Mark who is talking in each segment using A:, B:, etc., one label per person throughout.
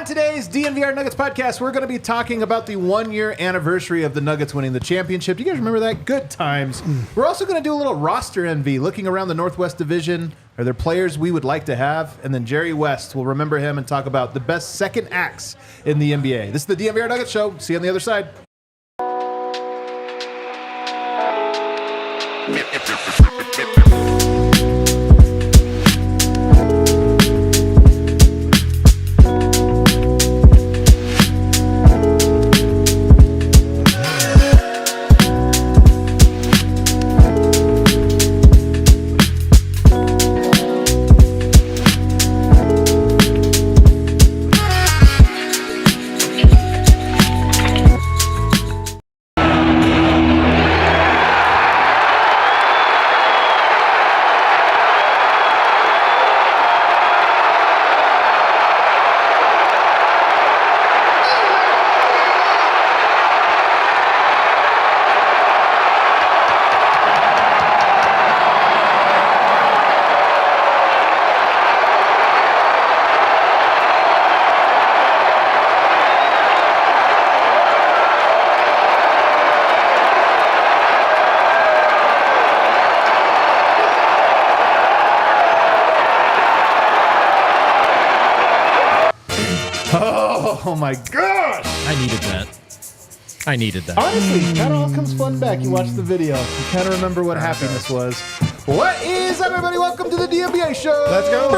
A: On today's DNVR Nuggets Podcast, we're going to be talking about the 1-year anniversary of the Nuggets winning the championship. Do you guys remember that? Good times. We're also going to do a little roster envy, looking around the Northwest Division. Are there players we would like to have? And then Jerry West, we'll remember him and talk about the best second acts in the NBA. This is the DNVR Nuggets Show. See you on the other side. Oh my gosh!
B: I needed that.
A: Honestly, it kind of all comes flooding back. You watch the video, you kind of remember what happiness was. What is up, everybody? Welcome to the DNVR Show.
C: Let's go.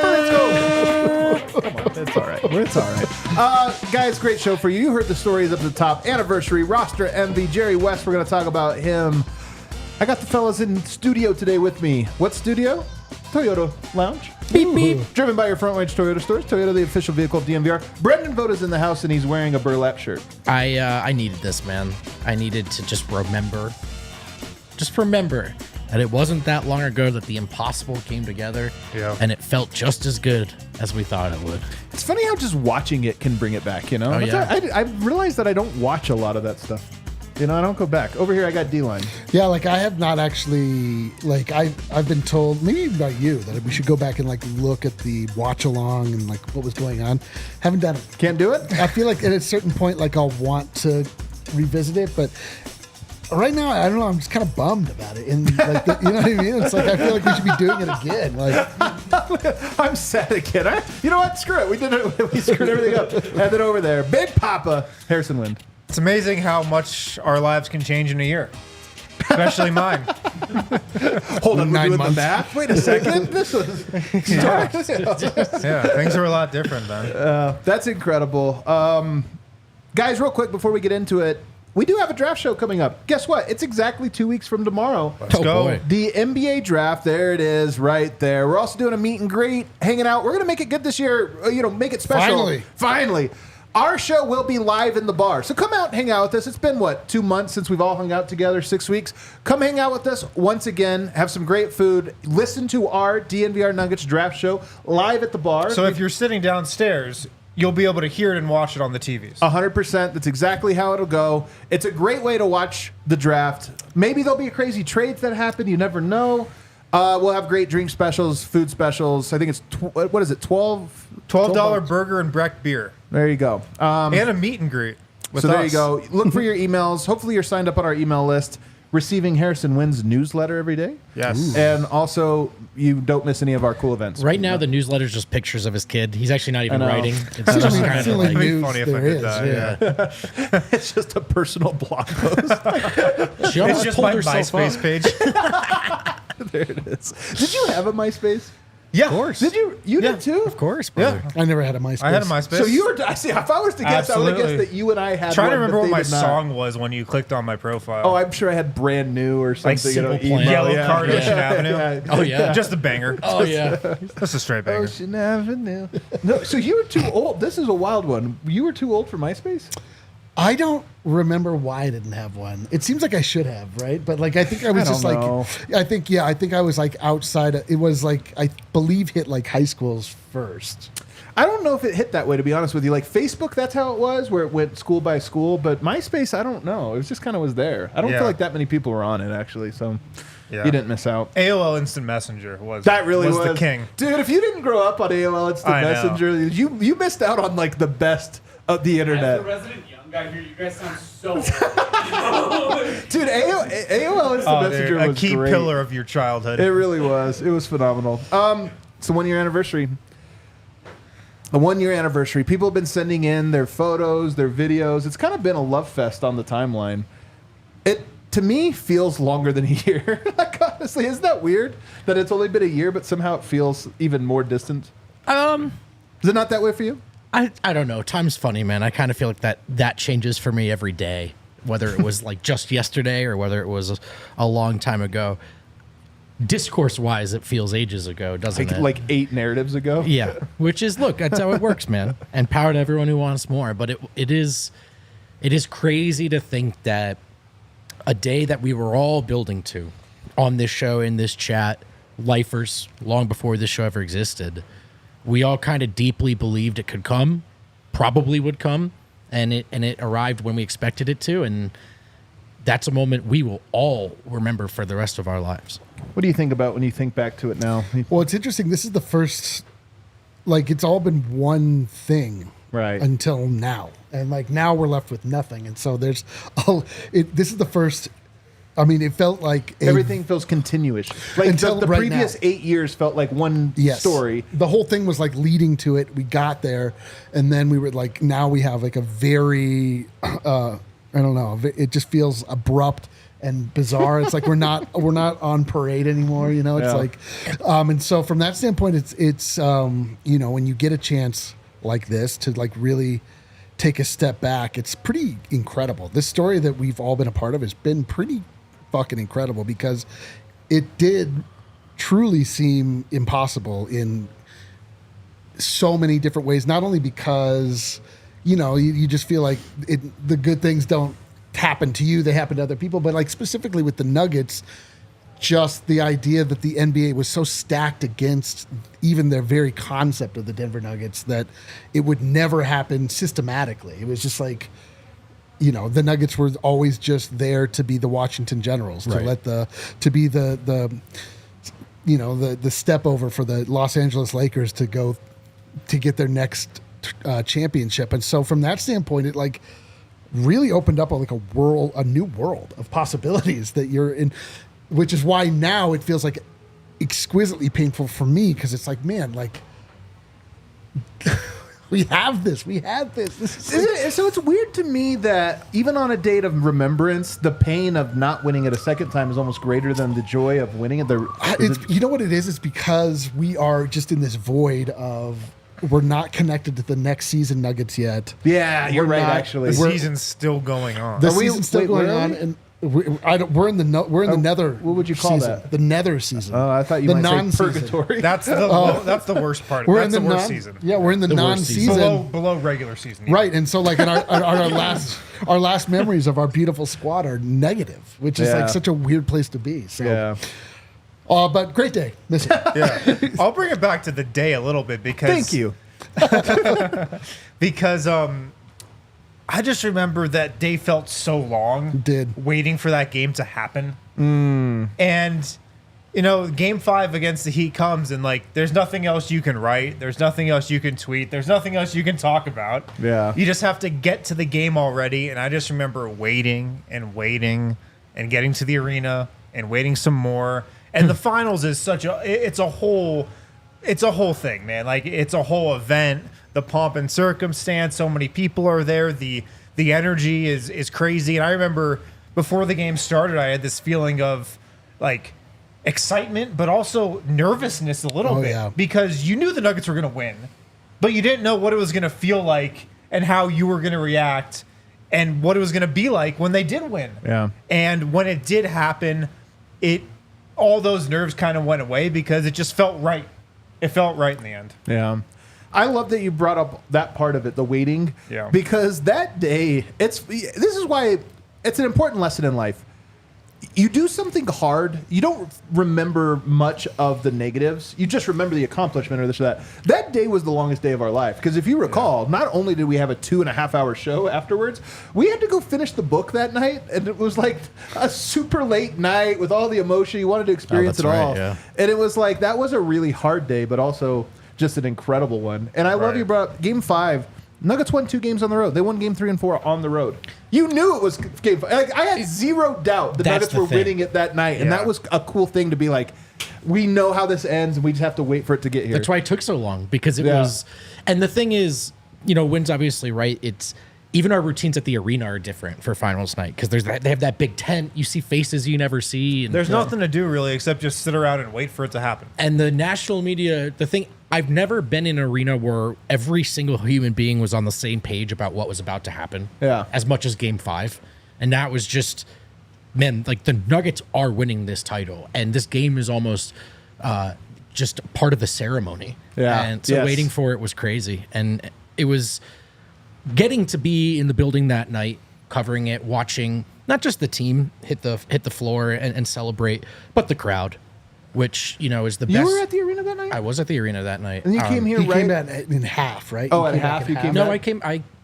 A: Let's go. Come on, it's all right. It's all right. Guys, great show for you. You heard the stories up at the top. Anniversary, roster envy, Jerry West. We're going to talk about him. I got the fellas in studio today with me. What studio? Toyota Lounge. Beep, beep. Driven by your Front Range Toyota stores. Toyota, the official vehicle of DNVR. Brendan Voda's in the house, and he's wearing a burlap shirt.
B: I needed this, man. I needed to just remember that it wasn't that long ago that the impossible came together, and it felt just as good as we thought it would.
A: It's funny how just watching it can bring it back, you know?
B: Oh, yeah.
A: I realized that I don't watch a lot of that stuff. You know, I don't go back. Over here, I got D-line.
D: Yeah, like I have not actually, like I've been told, maybe even by you, that we should go back and like look at the watch along and like what was going on. Haven't done it.
A: Can't do it?
D: I feel like at a certain point, like I'll want to revisit it, but right now, I don't know, I'm just kind of bummed about it. And like, you know what I mean? It's like, I feel like we should be doing it again. Like,
A: I'm sad again. You know what? Screw it. We did it. We screwed everything up. Head it over there. Big Papa, Harrison Wind.
C: It's amazing how much our lives can change in a year, especially mine.
A: Hold on, we're
D: 9
A: doing
D: months.
A: the math. Wait a second. This was
C: Yeah, things are a lot different then.
A: that's incredible. Guys, real quick before we get into it, we do have a draft show coming up. Guess what? It's exactly 2 weeks from tomorrow.
C: Let's go.
B: Boy.
A: The NBA draft, there it is, right there. We're also doing a meet and greet, hanging out. We're going to make it good this year, make it special. Finally. Our show will be live in the bar. So come out and hang out with us. It's been, 2 months since we've all hung out together, 6 weeks. Come hang out with us once again, have some great food, listen to our DNVR Nuggets draft show live at the bar.
C: So if you're sitting downstairs, you'll be able to hear it and watch it on the TVs.
A: 100%. That's exactly how it'll go. It's a great way to watch the draft. Maybe there'll be crazy trades that happen. You never know. We'll have great drink specials, food specials. I think it's, what is it,
C: $12 burger and Breck beer.
A: There you go.
C: And a meet and greet with
A: So there you
C: us.
A: go. Look for your emails. Hopefully you're signed up on our email list, receiving Harrison Wynn's newsletter every day.
C: Yes.
A: And also, you don't miss any of our cool events.
B: Right now, the newsletter's just pictures of his kid. He's actually not even
A: I know.
B: writing. It's
D: I
B: just
D: mean,
B: kind
D: it's
B: of
D: the only
B: like,
C: It'd be
D: news
C: funny if I
D: there
C: did
D: is,
C: that, yeah.
A: It's just a personal blog post.
B: she
C: It's
B: almost
C: just
B: pulled
C: my
B: herself
C: MySpace
B: up.
C: page.
A: There it is. Did you have a MySpace?
C: Yeah.
B: Of course.
A: Did you? You did too?
B: Of course, brother.
D: I never had a MySpace.
C: I had a MySpace.
A: So you were. I see. If I was to guess, I would have
C: Absolutely.
A: guessed that you and I had.
C: Trying to
A: one,
C: remember
A: but
C: what
A: they
C: my
A: did not.
C: song was when you clicked on my profile.
A: Oh, I'm sure I had brand new or something.
B: Simple
A: email.
B: Plan.
C: Yellow
A: Yeah.
C: Card,
A: Yeah.
C: Ocean Avenue.
A: Yeah.
B: Oh, yeah.
C: Just a banger.
B: Oh, yeah.
C: Just a straight banger.
A: Ocean Avenue. No, so you were too old. This is a wild one. You were too old for MySpace?
D: I don't remember why I didn't have one. It seems like I should have, right? But like I think I was
A: I
D: just
A: don't
D: like
A: know.
D: I think I was like outside it was like I believe hit like high schools first.
A: I don't know if it hit that way, to be honest with you. Like Facebook, that's how it was, where it went school by school. But MySpace, I don't know. It was just kind of was there. I don't
C: Yeah.
A: feel like that many people were on it, actually. So You didn't miss out.
C: AOL Instant Messenger was
A: the
C: king.
A: Dude, if you didn't grow up on AOL Instant Messenger, you missed out on like the best of the internet.
E: As the resident young guy here, you guys sound so old.
A: Dude, AOL Instant Messenger was
C: a key
A: great.
C: pillar of your childhood.
A: It really was. It was phenomenal. It's the 1 year anniversary. A 1 year anniversary. People have been sending in their photos, their videos. It's kind of been a love fest on the timeline. It, to me, feels longer than a year. Like, honestly, isn't that weird that it's only been a year, but somehow it feels even more distant? Is it not that way for you?
B: I don't know. Time's funny, man. I kind of feel like that changes for me every day, whether it was like just yesterday or whether it was a long time ago. Discourse-wise, it feels ages ago, doesn't it?
A: Like 8 narratives ago?
B: Yeah, which is, look, that's how it works, man. And power to everyone who wants more. But it is crazy to think that a day that we were all building to on this show, in this chat, lifers, long before this show ever existed, we all kind of deeply believed it could come, probably would come, and it arrived when we expected it to, and that's a moment we will all remember for the rest of our lives.
A: What do you think about when you think back to it now?
D: Well, it's interesting. This is the first, like, it's all been one thing
A: right
D: until now. And, like, now we're left with nothing. And so this is the first, I mean, it felt like
A: everything feels continuous. Like
D: until
A: the
D: right
A: previous
D: now.
A: 8 years felt like one story.
D: The whole thing was like leading to it. We got there, and then we were like, now we have like a very, I don't know. It just feels abrupt and bizarre. It's like we're not on parade anymore. You know, it's like, and so from that standpoint, it's you know, when you get a chance like this to like really take a step back, it's pretty incredible. This story that we've all been a part of has been pretty fucking incredible because it did truly seem impossible in so many different ways. Not only because, you know, you just feel like the good things don't happen to you, they happen to other people, but like specifically with the Nuggets, just the idea that the NBA was so stacked against even their very concept of the Denver Nuggets that it would never happen systematically. It was just like, you know, the Nuggets were always just there to be the Washington Generals,
B: right.
D: to be the you know, the step over for the Los Angeles Lakers to go to get their next championship. And so from that standpoint, it like really opened up like a new world of possibilities that you're in, which is why now it feels like exquisitely painful for me because it's like, man, like we had this.
A: So it's weird to me that even on a date of remembrance, the pain of not winning it a second time is almost greater than the joy of winning it.
D: You know what it is? It's because we are just in this void of we're not connected to the next season Nuggets yet.
A: Yeah, you're right. Actually,
C: the season's still going on.
D: The season's still going on, and we're in the nether.
A: What would you call
D: season,
A: that?
D: The nether season.
A: Oh, I thought you might say purgatory.
C: That's the worst part. That's the worst season.
D: Yeah, we're in the non-season
C: below regular season.
D: Right, and so like in our last memories of our beautiful squad are negative, which is like such a weird place to be. So.
A: Yeah.
D: But great day. Listen.
C: Yeah. I'll bring it back to the day a little bit because
A: thank you.
C: Because I just remember that day felt so long. Waiting for that game to happen. And you know, game 5 against the Heat comes and like there's nothing else you can write, there's nothing else you can tweet, there's nothing else you can talk about.
A: Yeah.
C: You just have to get to the game already. And I just remember waiting and getting to the arena and waiting some more. And the finals is it's a whole thing, man. Like it's a whole event. The pomp and circumstance, so many people are there. The energy is crazy. And I remember before the game started, I had this feeling of like excitement, but also nervousness a little bit because you knew the Nuggets were going to win, but you didn't know what it was going to feel like and how you were going to react and what it was going to be like when they did win.
A: Yeah.
C: And when it did happen, all those nerves kind of went away because it just felt right. It felt right in the end.
A: Yeah. I love that you brought up that part of it, the waiting.
C: Yeah.
A: Because that day, this is why it's an important lesson in life. you do something hard, you don't remember much of the negatives. You just remember the accomplishment or this or that. That day was the longest day of our life. Because if you recall, not only did we have a 2.5-hour show afterwards, we had to go finish the book that night. And it was like a super late night with all the emotion. You wanted to experience it all.
B: Yeah.
A: And it was like, that was a really hard day, but also just an incredible one. And I love you brought up Game 5. Nuggets won 2 games on the road. They won Game 3 and 4 on the road. You knew it was Game 5. Like, I had zero doubt the Nuggets were winning it that night, and that was a cool thing to be like, we know how this ends, and we just have to wait for it to get here.
B: That's why it took so long, because it was. And the thing is, Wynn's obviously right. It's even our routines at the arena are different for finals night, because they have that big tent. You see faces you never see. And
C: there's nothing to do really except just sit around and wait for it to happen.
B: And the national media, the thing. I've never been in an arena where every single human being was on the same page about what was about to happen.
A: Yeah.
B: As much as Game 5. And that was just, man, like the Nuggets are winning this title. And this game is almost just part of the ceremony.
A: Yeah.
B: And so waiting for it was crazy. And it was getting to be in the building that night, covering it, watching not just the team hit the floor and celebrate, but the crowd. Which, is the best.
A: You were at the arena that night?
B: I was at the arena that night.
A: And you came here
D: He
A: right?
D: came in half, right?
A: Oh, at half you came
B: No,
A: back?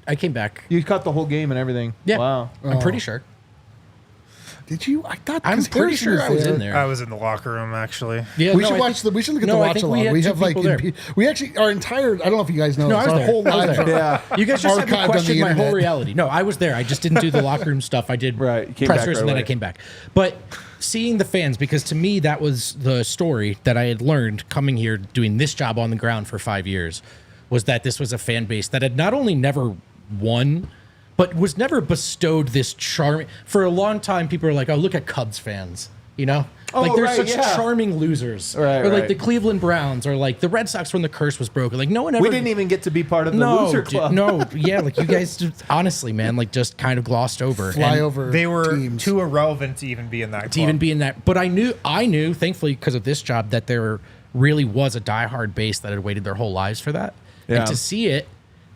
B: I came back.
A: You caught the whole game and everything.
B: Yeah.
A: Wow.
B: I'm pretty sure.
D: Did you? I thought
B: I'm
D: 'cause
B: pretty
D: Harrison
B: sure I was in there.
C: I was in the locker room actually.
B: Yeah,
D: We should watch we should look at the watch along. We have like we actually our entire. I don't know if you guys know.
B: No, I was
D: our
B: there.
D: whole
B: I was
D: lives
B: there.
D: are-
A: Yeah.
B: You guys just had
D: archived
B: me
D: on the
B: question my whole
D: internet.
B: reality. No, I was there. I just didn't do the locker room stuff. I did
A: Right. You came back
B: pressers
A: right
B: and then
A: away.
B: I came back. But seeing the fans, because to me that was the story that I had learned coming here doing this job on the ground for 5 years, was that this was a fan base that had not only never won, but was never bestowed this charming. For a long time, people were like, "Oh, look at Cubs fans."
A: Oh,
B: Like they're
A: right,
B: such
A: yeah.
B: charming losers,
A: Right,
B: or like
A: right.
B: the Cleveland Browns, or like the Red Sox when the curse was broken. Like no one ever.
A: We didn't even get to be part of the loser club.
B: Like you guys, just, honestly, man, like just kind of glossed over.
D: Fly
B: And
D: over.
C: They were
D: teams.
C: too irrelevant to even be in that club.
B: to even be in that. But I knew, thankfully, because of this job, that there really was a diehard base that had waited their whole lives for that,
A: Yeah.
B: and to see it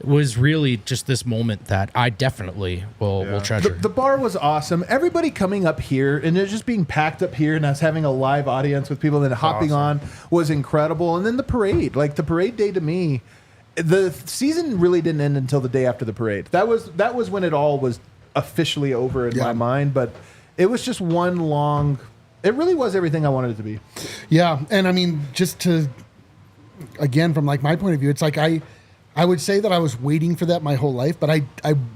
B: was really just this moment that I definitely will treasure.
A: The bar was awesome. Everybody coming up here and it just being packed up here and us having a live audience with people then hopping on was incredible. And then the parade, like the parade day to me, the season really didn't end until the day after the parade. That was when it all was officially over in my mind. But it was just one long. It really was everything I wanted it to be.
D: Yeah, and I mean, just to again from like my point of view, it's like I would say that I was waiting for that my whole life, but I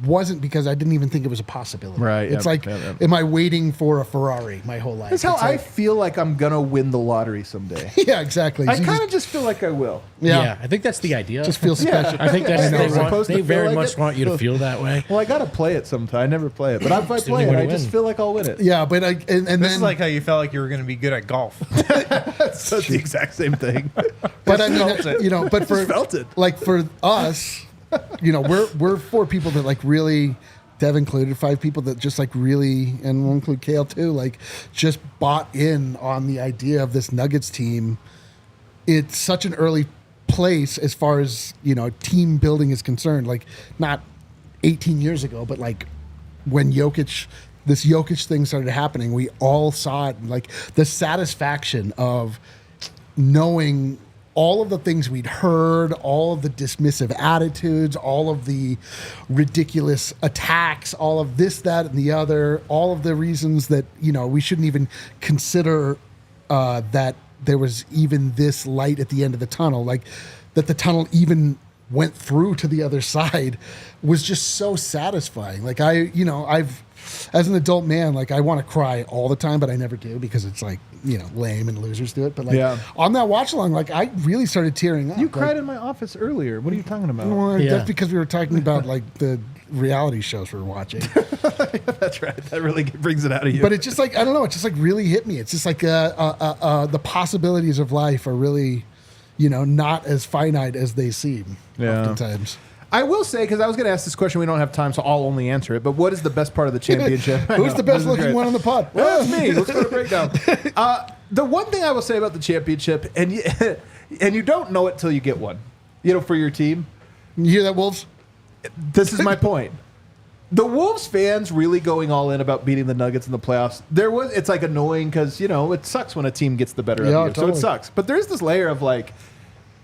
D: wasn't, because I didn't even think it was a possibility.
A: Right,
D: It's
A: yep,
D: like,
A: yep.
D: am I waiting for a Ferrari my whole life?
A: That's how
D: It's
A: I
D: like-
A: feel like I'm gonna win the lottery someday.
D: Yeah, exactly.
A: I
D: So you
A: kind of just feel like I will.
D: yeah,
B: I think that's the idea.
D: just feel special.
B: I think that's
A: I know,
B: they,
A: we're supposed to
B: they
A: feel
B: very
A: like
B: much
A: it.
B: want you to feel that way.
A: Well, I gotta play it sometime. I never play it, but if I
B: Just
A: play it,
B: only
A: I
B: way to
A: just
B: win.
A: feel like I'll win it.
D: Yeah, but and
C: This
D: then
C: is like how you felt like you were going to be good at golf.
A: That's the exact same thing.
D: but I mean,
C: felt it.
D: but for
A: felt it.
D: like for us, we're 4 people that like really. Dev included 5 people that just like really, and we'll include Kale too, like just bought in on the idea of this Nuggets team. It's such an early place as far as team building is concerned. Like not 18 years ago, but like when this Jokic thing started happening, we all saw it. Like the satisfaction of knowing all of the things we'd heard, all of the dismissive attitudes, all of the ridiculous attacks, all of this, that, and the other, all of the reasons that, we shouldn't even consider that there was even this light at the end of the tunnel, like that the tunnel even went through to the other side, was just so satisfying. Like I've, as an adult man, like I want to cry all the time, but I never do, because it's like, lame and losers do it. But like on that watch along, like I really started tearing up.
A: You cried in my office earlier. What are you talking about?
D: Well,
B: Yeah.
D: that's because we were talking about like the reality shows we were watching.
A: That's right. That really brings it out of you.
D: But it's just like, I don't know, it just like really hit me. It's just like the possibilities of life are really, not as finite as they seem oftentimes.
A: I will say, because I was going to ask this question, we don't have time, so I'll only answer it. But what is the best part of the championship?
D: Who's the best looking one on the pod?
A: Well, that's me. Let's go to breakdown. The one thing I will say about the championship, and you don't know it till you get one, for your team.
D: You hear that, Wolves?
A: This is my point. The Wolves fans really going all in about beating the Nuggets in the playoffs. It's like annoying because, it sucks when a team gets the better of you.
D: Totally.
A: So it sucks. But there's this layer of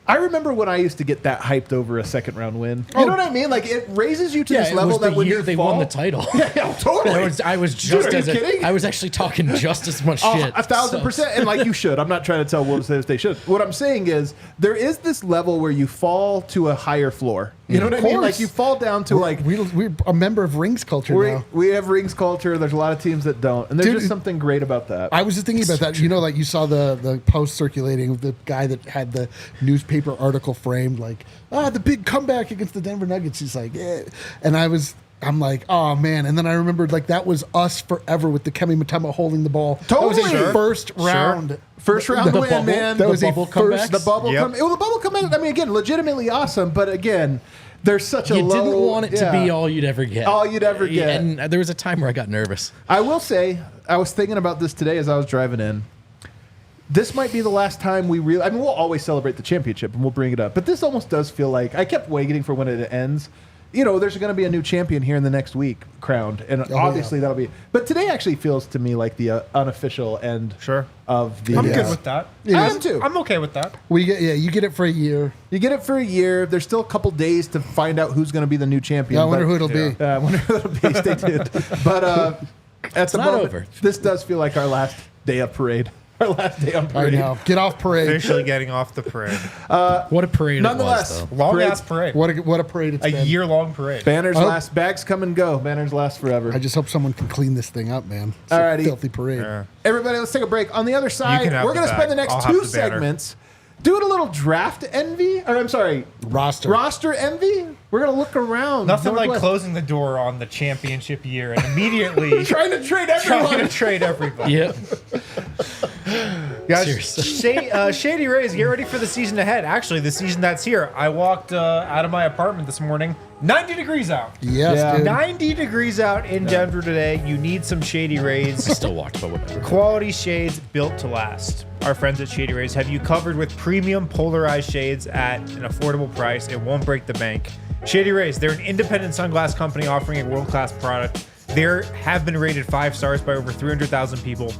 A: I remember when I used to get that hyped over a second round win. You know what I mean? Like it raises you to this level that when
B: they won the title.
A: Yeah, totally.
B: I was just
A: Dude, are you kidding?
B: I was actually talking just as much shit.
A: 1,000%. And you should. I'm not trying to tell Wolves that they should. What I'm saying is there is this level where you fall to a higher floor. You know what I mean? Like you fall down to
D: we're a member of Rings culture now.
A: We have Rings culture. There's a lot of teams that don't, and there's just something great about that.
D: I was just thinking about that. You saw the post circulating of the guy that had the newspaper article framed the big comeback against the Denver Nuggets. He's like, yeah. And I'm like, oh man. And then I remembered that was us forever with the Kemi Matema holding the ball.
A: Totally.
D: That was a first round.
A: First round win,
B: bubble,
A: man.
B: That was a comeback.
A: The bubble comeback. Well, the bubble comeback, again, legitimately awesome, but again, there's such a
B: you
A: low...
B: didn't want it to be all you'd ever get.
A: All you'd ever get.
B: And there was a time where I got nervous.
A: I will say, I was thinking about this today as I was driving in. This might be the last time we really... we'll always celebrate the championship, and we'll bring it up, but this almost does feel like... I kept waiting for when it ends. There's going to be a new champion here in the next week, crowned, and obviously that'll be... But today actually feels to me like the unofficial end of the...
C: I'm good with that.
A: I am too.
C: I'm okay with that.
D: You get it for a year.
A: You get it for a year. There's still a couple days to find out who's going to be the new champion.
D: Yeah, I wonder who it'll be.
A: I wonder who it'll be. Stay tuned. But at the moment,
B: over.
A: this does feel like our last day of parade. Our last day on parade.
D: I know. Get off parade.
C: Officially getting off the parade.
B: What a parade
A: Nonetheless,
B: it was, though.
C: Long ass parade.
D: What a parade it's
C: A
D: been.
C: year-long parade.
A: Banners last. Bags come and go. Banners last forever.
D: I just hope someone can clean this thing up, man. It's
A: Alrighty.
D: a filthy parade.
C: Yeah.
A: Everybody, let's take a break. On the other side,
C: can have
A: we're
C: the
A: going to
C: bag.
A: spend the next
C: I'll have
A: two
C: the banner.
A: segments doing a little draft envy. Or I'm sorry, roster envy. We're going to look around.
C: Nothing like
A: Northwest.
C: closing the door on the championship year and immediately
A: Trying to trade everyone.
C: trying to trade everybody.
B: Yep.
C: Guys,
B: Seriously.
C: Shady Rays, get ready for the season ahead. Actually, the season that's here. I walked out of my apartment this morning. 90 degrees out.
D: Yes,
A: Yeah.
D: dude.
C: 90 degrees out in Denver today. You need some Shady Rays.
B: I still walked, but whatever.
C: Quality shades built to last. Our friends at Shady Rays have you covered with premium polarized shades at an affordable price. It won't break the bank. Shady Rays, they're an independent sunglass company offering a world-class product. They have been rated 5 stars by over 300,000 people.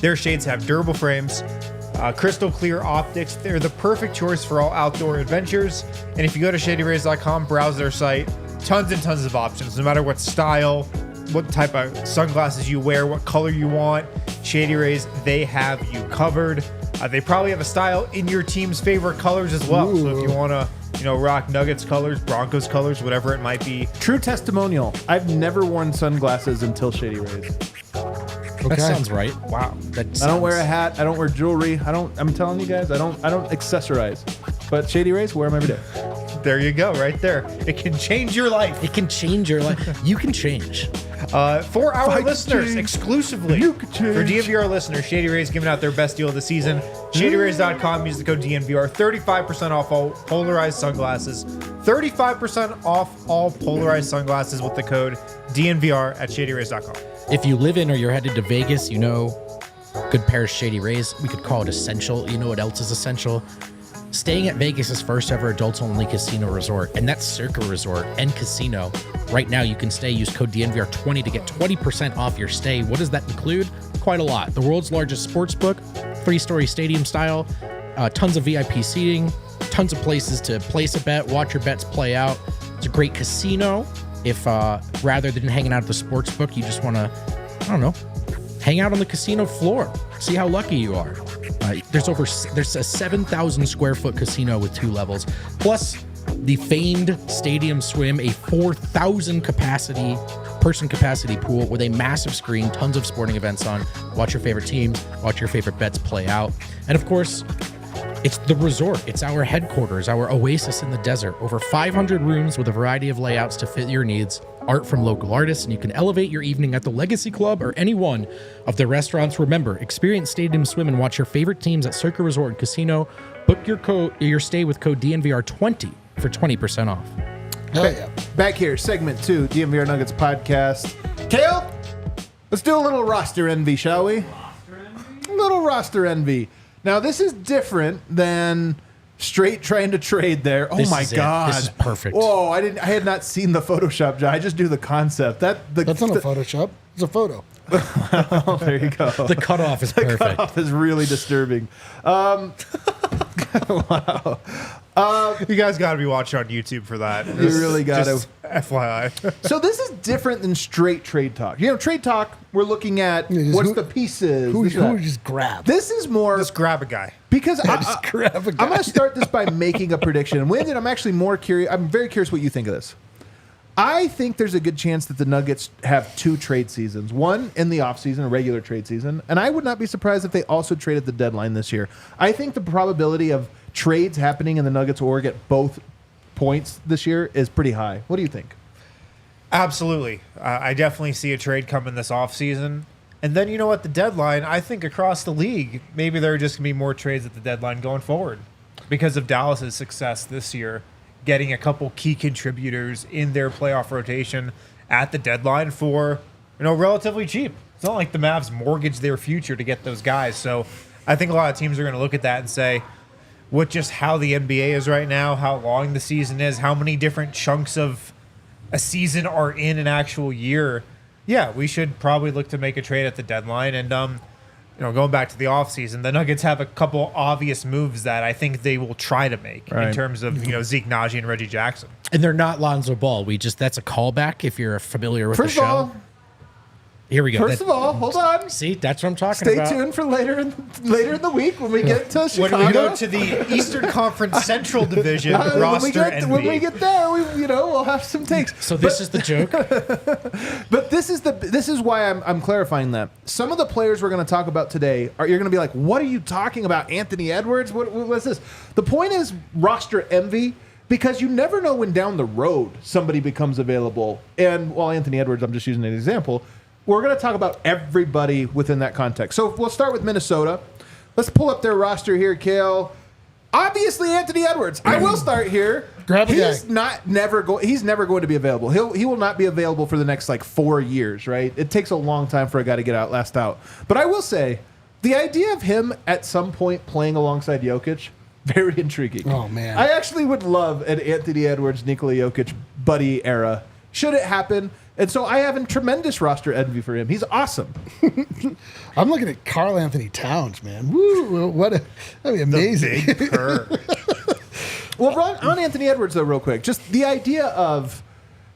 C: Their shades have durable frames, crystal clear optics. They're the perfect choice for all outdoor adventures. And if you go to shadyrays.com, browse their site, tons and tons of options, no matter what style, what type of sunglasses you wear, what color you want. Shady Rays, they have you covered. They probably have a style in your team's favorite colors as well.
D: Ooh.
C: So if you want to, rock Nuggets colors, Broncos colors, whatever it might be.
A: True testimonial. I've never worn sunglasses until Shady Rays.
B: That sounds right.
C: Wow.
A: I don't wear a hat. I don't wear jewelry. I'm telling you guys, I don't accessorize. But Shady Rays, wear them every day.
C: There you go, right there. It can change your life.
B: It can change your life. You can change.
C: For our
A: Fight
C: listeners,
A: change.
C: exclusively
A: You can change.
C: for DNVR listeners, Shady Rays giving out their best deal of the season. ShadyRays.com. Use the code DNVR. 35% off all polarized sunglasses. 35% off all polarized sunglasses with the code DNVR at ShadyRays.com.
B: If you live in or you're headed to Vegas, good pair of Shady Rays. We could call it essential. You know what else is essential? Staying at Vegas' first ever adults-only casino resort, and that's Circa Resort and Casino. Right now, you can use code DNVR20 to get 20% off your stay. What does that include? Quite a lot. The world's largest sports book, 3-story stadium style, tons of VIP seating, tons of places to place a bet, watch your bets play out. It's a great casino. If rather than hanging out at the sports book, you just want to, hang out on the casino floor, see how lucky you are. There's a 7,000 square foot casino with 2 levels, plus the famed Stadium Swim, a 4,000 person capacity pool with a massive screen, tons of sporting events on. Watch your favorite teams, watch your favorite bets play out, and of course, it's the resort. It's our headquarters, our oasis in the desert. Over 500 rooms with a variety of layouts to fit your needs. Art from local artists, and you can elevate your evening at the Legacy Club or any one of the restaurants. Remember, experience Stadium Swim and watch your favorite teams at Circa Resort and Casino. Book your stay with code DNVR20 for 20% off.
D: Hell yeah.
A: Back here, segment 2, DNVR Nuggets Podcast. Kale, let's do a little roster envy, shall we? A little roster envy. Now, this is different than Straight trying to trade there. Oh
B: This
A: my
B: is it.
A: God.
B: This is perfect.
A: Whoa, I had not seen the Photoshop. I just do the concept.
D: That's not a Photoshop. It's a photo.
A: Oh, there you go.
B: The cutoff is perfect.
A: Cutoff is really disturbing. Wow.
C: You guys got to be watching on YouTube for that.
A: You really got to.
C: FYI.
A: So this is different than straight trade talk. Trade talk, we're looking at
D: Yeah, just
A: what's
D: who-
A: the pieces.
D: Who
A: this, that.
D: would just grab?
A: This is more
C: Just grab a guy.
A: because
D: Just grab a guy.
A: I'm going to start this by making a prediction. And Wyndon, I'm actually more curious. I'm very curious what you think of this. I think there's a good chance that the Nuggets have 2 trade seasons. One in the offseason, a regular trade season. And I would not be surprised if they also trade at the deadline this year. I think the probability of trades happening in the Nuggets org at both points this year is pretty high. What do you think?
C: Absolutely. I definitely see a trade coming this offseason. And then, at the deadline, I think across the league, maybe there are just going to be more trades at the deadline going forward because of Dallas's success this year, getting a couple key contributors in their playoff rotation at the deadline for, relatively cheap. It's not like the Mavs mortgaged their future to get those guys. So I think a lot of teams are going to look at that and say, with just how the NBA is right now, how long the season is, how many different chunks of a season are in an actual year, yeah, we should probably look to make a trade at the deadline. And, going back to the offseason, the Nuggets have a couple obvious moves that I think they will try to make in terms of, Zeke Naji and Reggie Jackson.
B: And they're not Lonzo Ball. That's a callback if you're familiar with
A: First
B: the
A: of
B: show.
A: all,
B: Here we go.
A: First of all, hold on.
B: See, that's what I'm talking
A: Stay
B: about.
A: tuned for later in the week when we get to Chicago.
C: When we go to the Eastern Conference Central Division roster
A: when we get there, we'll have some takes.
B: So this is the joke.
A: But this is why I'm clarifying that. Some of the players we're going to talk about today you're going to be like, what are you talking about, Anthony Edwards? What's this? The point is roster envy. Because you never know when down the road somebody becomes available. And while Anthony Edwards, I'm just using an example, we're going to talk about everybody within that context. So we'll start with Minnesota. Let's pull up their roster here, Kale. Obviously, Anthony Edwards. I will start here.
D: Grab a
A: He's
D: guy.
A: He's never going to be available. He will not be available for the next 4 years, right? It takes a long time for a guy to get last out. But I will say, the idea of him at some point playing alongside Jokic, very intriguing.
D: Oh, man.
A: I actually would love an Anthony Edwards, Nikola Jokic buddy era. Should it happen? And so I have a tremendous roster envy for him. He's awesome.
D: I'm looking at Karl Anthony Towns, man. Woo! That'd be amazing.
C: Big purr.
A: Well, on Anthony Edwards, though, real quick, just the idea of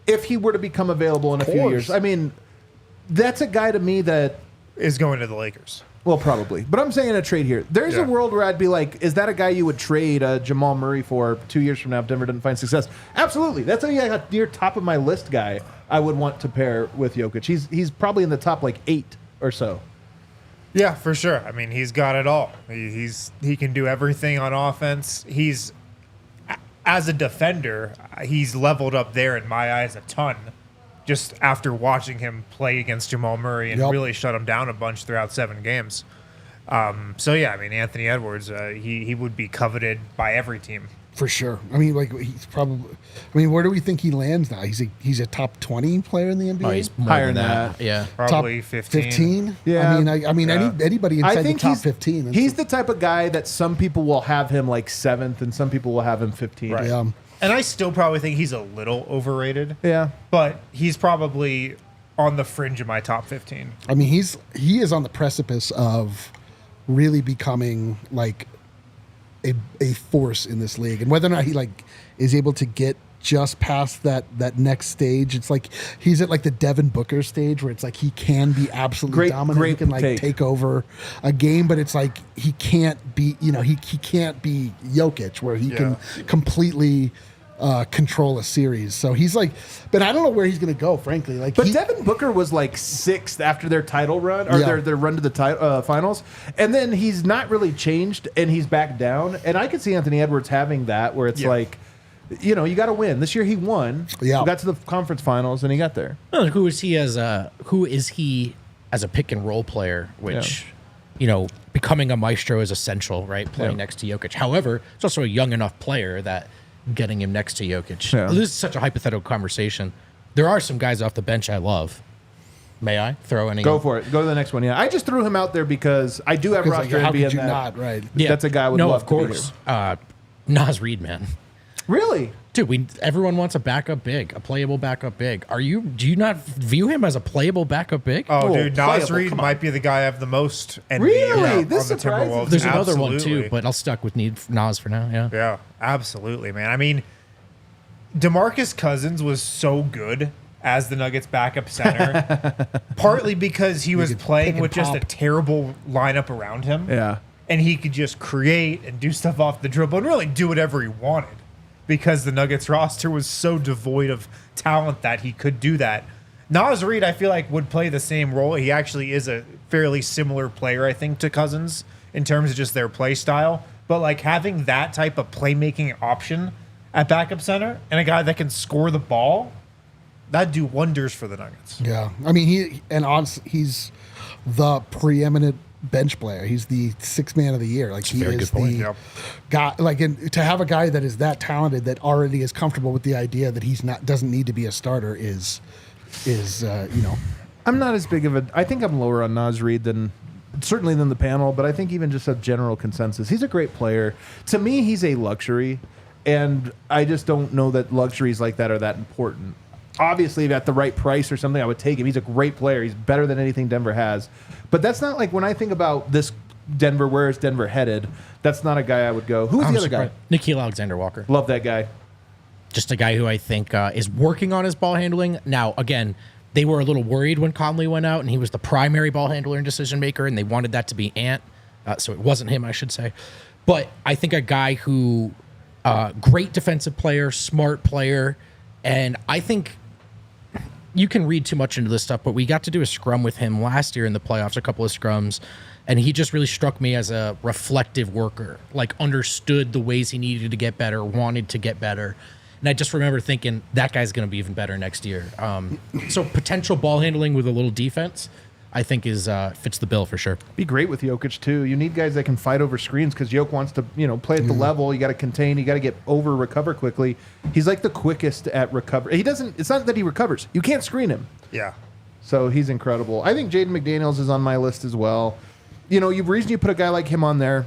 A: if he were to become available in a few years. I mean, that's a guy to me that
C: is going to the Lakers.
A: Well, probably. But I'm saying a trade here. There's a world where I'd be like, is that a guy you would trade Jamal Murray for 2 years from now if Denver doesn't find success? Absolutely. That's a near top of my list guy I would want to pair with Jokic. He's probably in the top 8 or so.
C: Yeah, for sure. I mean, he's got it all. He can do everything on offense. As a defender, he's leveled up there in my eyes a ton. Just after watching him play against Jamal Murray and really shut him down a bunch throughout 7 games. So, yeah, I mean, Anthony Edwards, he would be coveted by every team.
D: For sure. I mean, he's probably. I mean, where do we think he lands now? He's a top 20 player in the NBA.
B: Oh, he's more
A: Higher
B: than
A: than
B: that.
A: that.
B: Yeah.
C: Probably
D: top
C: 15.
A: Yeah.
D: I mean, anybody inside the top 15.
A: He's the type of guy that some people will have him 7th and some people will have him 15th.
C: Right.
D: Yeah.
C: And I still probably think he's a little overrated.
A: Yeah.
C: But he's probably on the fringe of my top 15.
D: I mean, he is on the precipice of really becoming a force in this league, and whether or not he is able to get just past that next stage, it's like he's at the Devin Booker stage where it's he can be absolutely dominant, he can take over a game, but it's he can't be he can't be Jokic where he can completely control a series. So he's but I don't know where he's going to go, frankly.
A: But Devin Booker was 6th after their title run, or their run to the finals, and then he's not really changed, and he's back down. And I could see Anthony Edwards having that, where it's you got to win. This year he won.
D: Yeah,
A: he got to the conference finals, and he got there.
B: Who is he as a pick and roll player? Which becoming a maestro is essential, right? Playing next to Jokic. However, it's also a young enough player that getting him next to Jokic.
A: Yeah.
B: This is such a hypothetical conversation. There are some guys off the bench I love. May I throw any?
A: Go for it. Go to the next one. Yeah, I just threw him out there because I do have roster
D: how
A: envy
D: could
A: in
D: you
A: that.
D: not, right?
B: Yeah.
A: That's a guy I would
B: no,
A: love
B: of
A: to be
B: course. Naz Reid, man.
A: Really?
B: Dude, everyone wants a backup big, a playable backup big. Do you not view him as a playable backup big?
C: Oh, dude, Naz
A: playable,
C: Reid
A: come on.
C: might be the guy I have the most envy
A: Really?
C: about
A: This
C: on the
A: surprises
C: Timberwolves.
A: me.
B: There's another one
C: Absolutely.
B: too, but I'll stuck with Naz for now. Yeah.
C: Yeah, absolutely, man. I mean, DeMarcus Cousins was so good as the Nuggets backup center, partly because he was
D: could
C: playing
D: pick
C: with
D: and
C: just a
D: pop.
C: terrible lineup around him.
A: Yeah.
C: And he could just create and do stuff off the dribble and really do whatever he wanted because the Nuggets roster was so devoid of talent that he could do that. Naz Reid, I feel like, would play the same role. He actually is a fairly similar player, I think, to Cousins in terms of just their play style. But like having that type of playmaking option at backup center and a guy that can score the ball, that'd do wonders for the Nuggets.
D: Yeah, I mean he's the preeminent bench player. He's the sixth man of the year. Like he
B: very
D: is
B: good point.
D: the
C: Yep.
D: guy. Like and to have a guy that is that talented that already is comfortable with the idea that he's not doesn't need to be a starter is
A: I'm not as big of a. I think I'm lower on Naz Reid than certainly than the panel, but I think even just a general consensus, he's a great player. To me, he's a luxury, and I just don't know that luxuries like that are that important. Obviously, at the right price or something, I would take him. He's a great player. He's better than anything Denver has. But that's not like when I think about this Denver, where is Denver headed? That's not a guy I would go. Who's the other guy?
B: Nikhil Alexander-Walker.
A: Love that guy.
B: Just a guy who I think is working on his ball handling. Now, again, they were a little worried when Conley went out, and he was the primary ball handler and decision maker, and they wanted that to be Ant. So it wasn't him, I should say. But I think a guy who, great defensive player, smart player, and I think you can read too much into this stuff, but we got to do a scrum with him last year in the playoffs, a couple of scrums, and he just really struck me as a reflective worker, like understood the ways he needed to get better, wanted to get better. And I just remember thinking that guy's going to be even better next year. So potential ball handling with a little defense, I think is fits the bill for sure.
A: Be great with Jokic too. You need guys that can fight over screens because Jokic wants to, play at the level. You got to contain. You got to get over, recover quickly. He's like the quickest at recover. He doesn't. It's not that he recovers. You can't screen him.
C: Yeah.
A: So he's incredible. I think Jaden McDaniels is on my list as well. The reason you put a guy like him on there.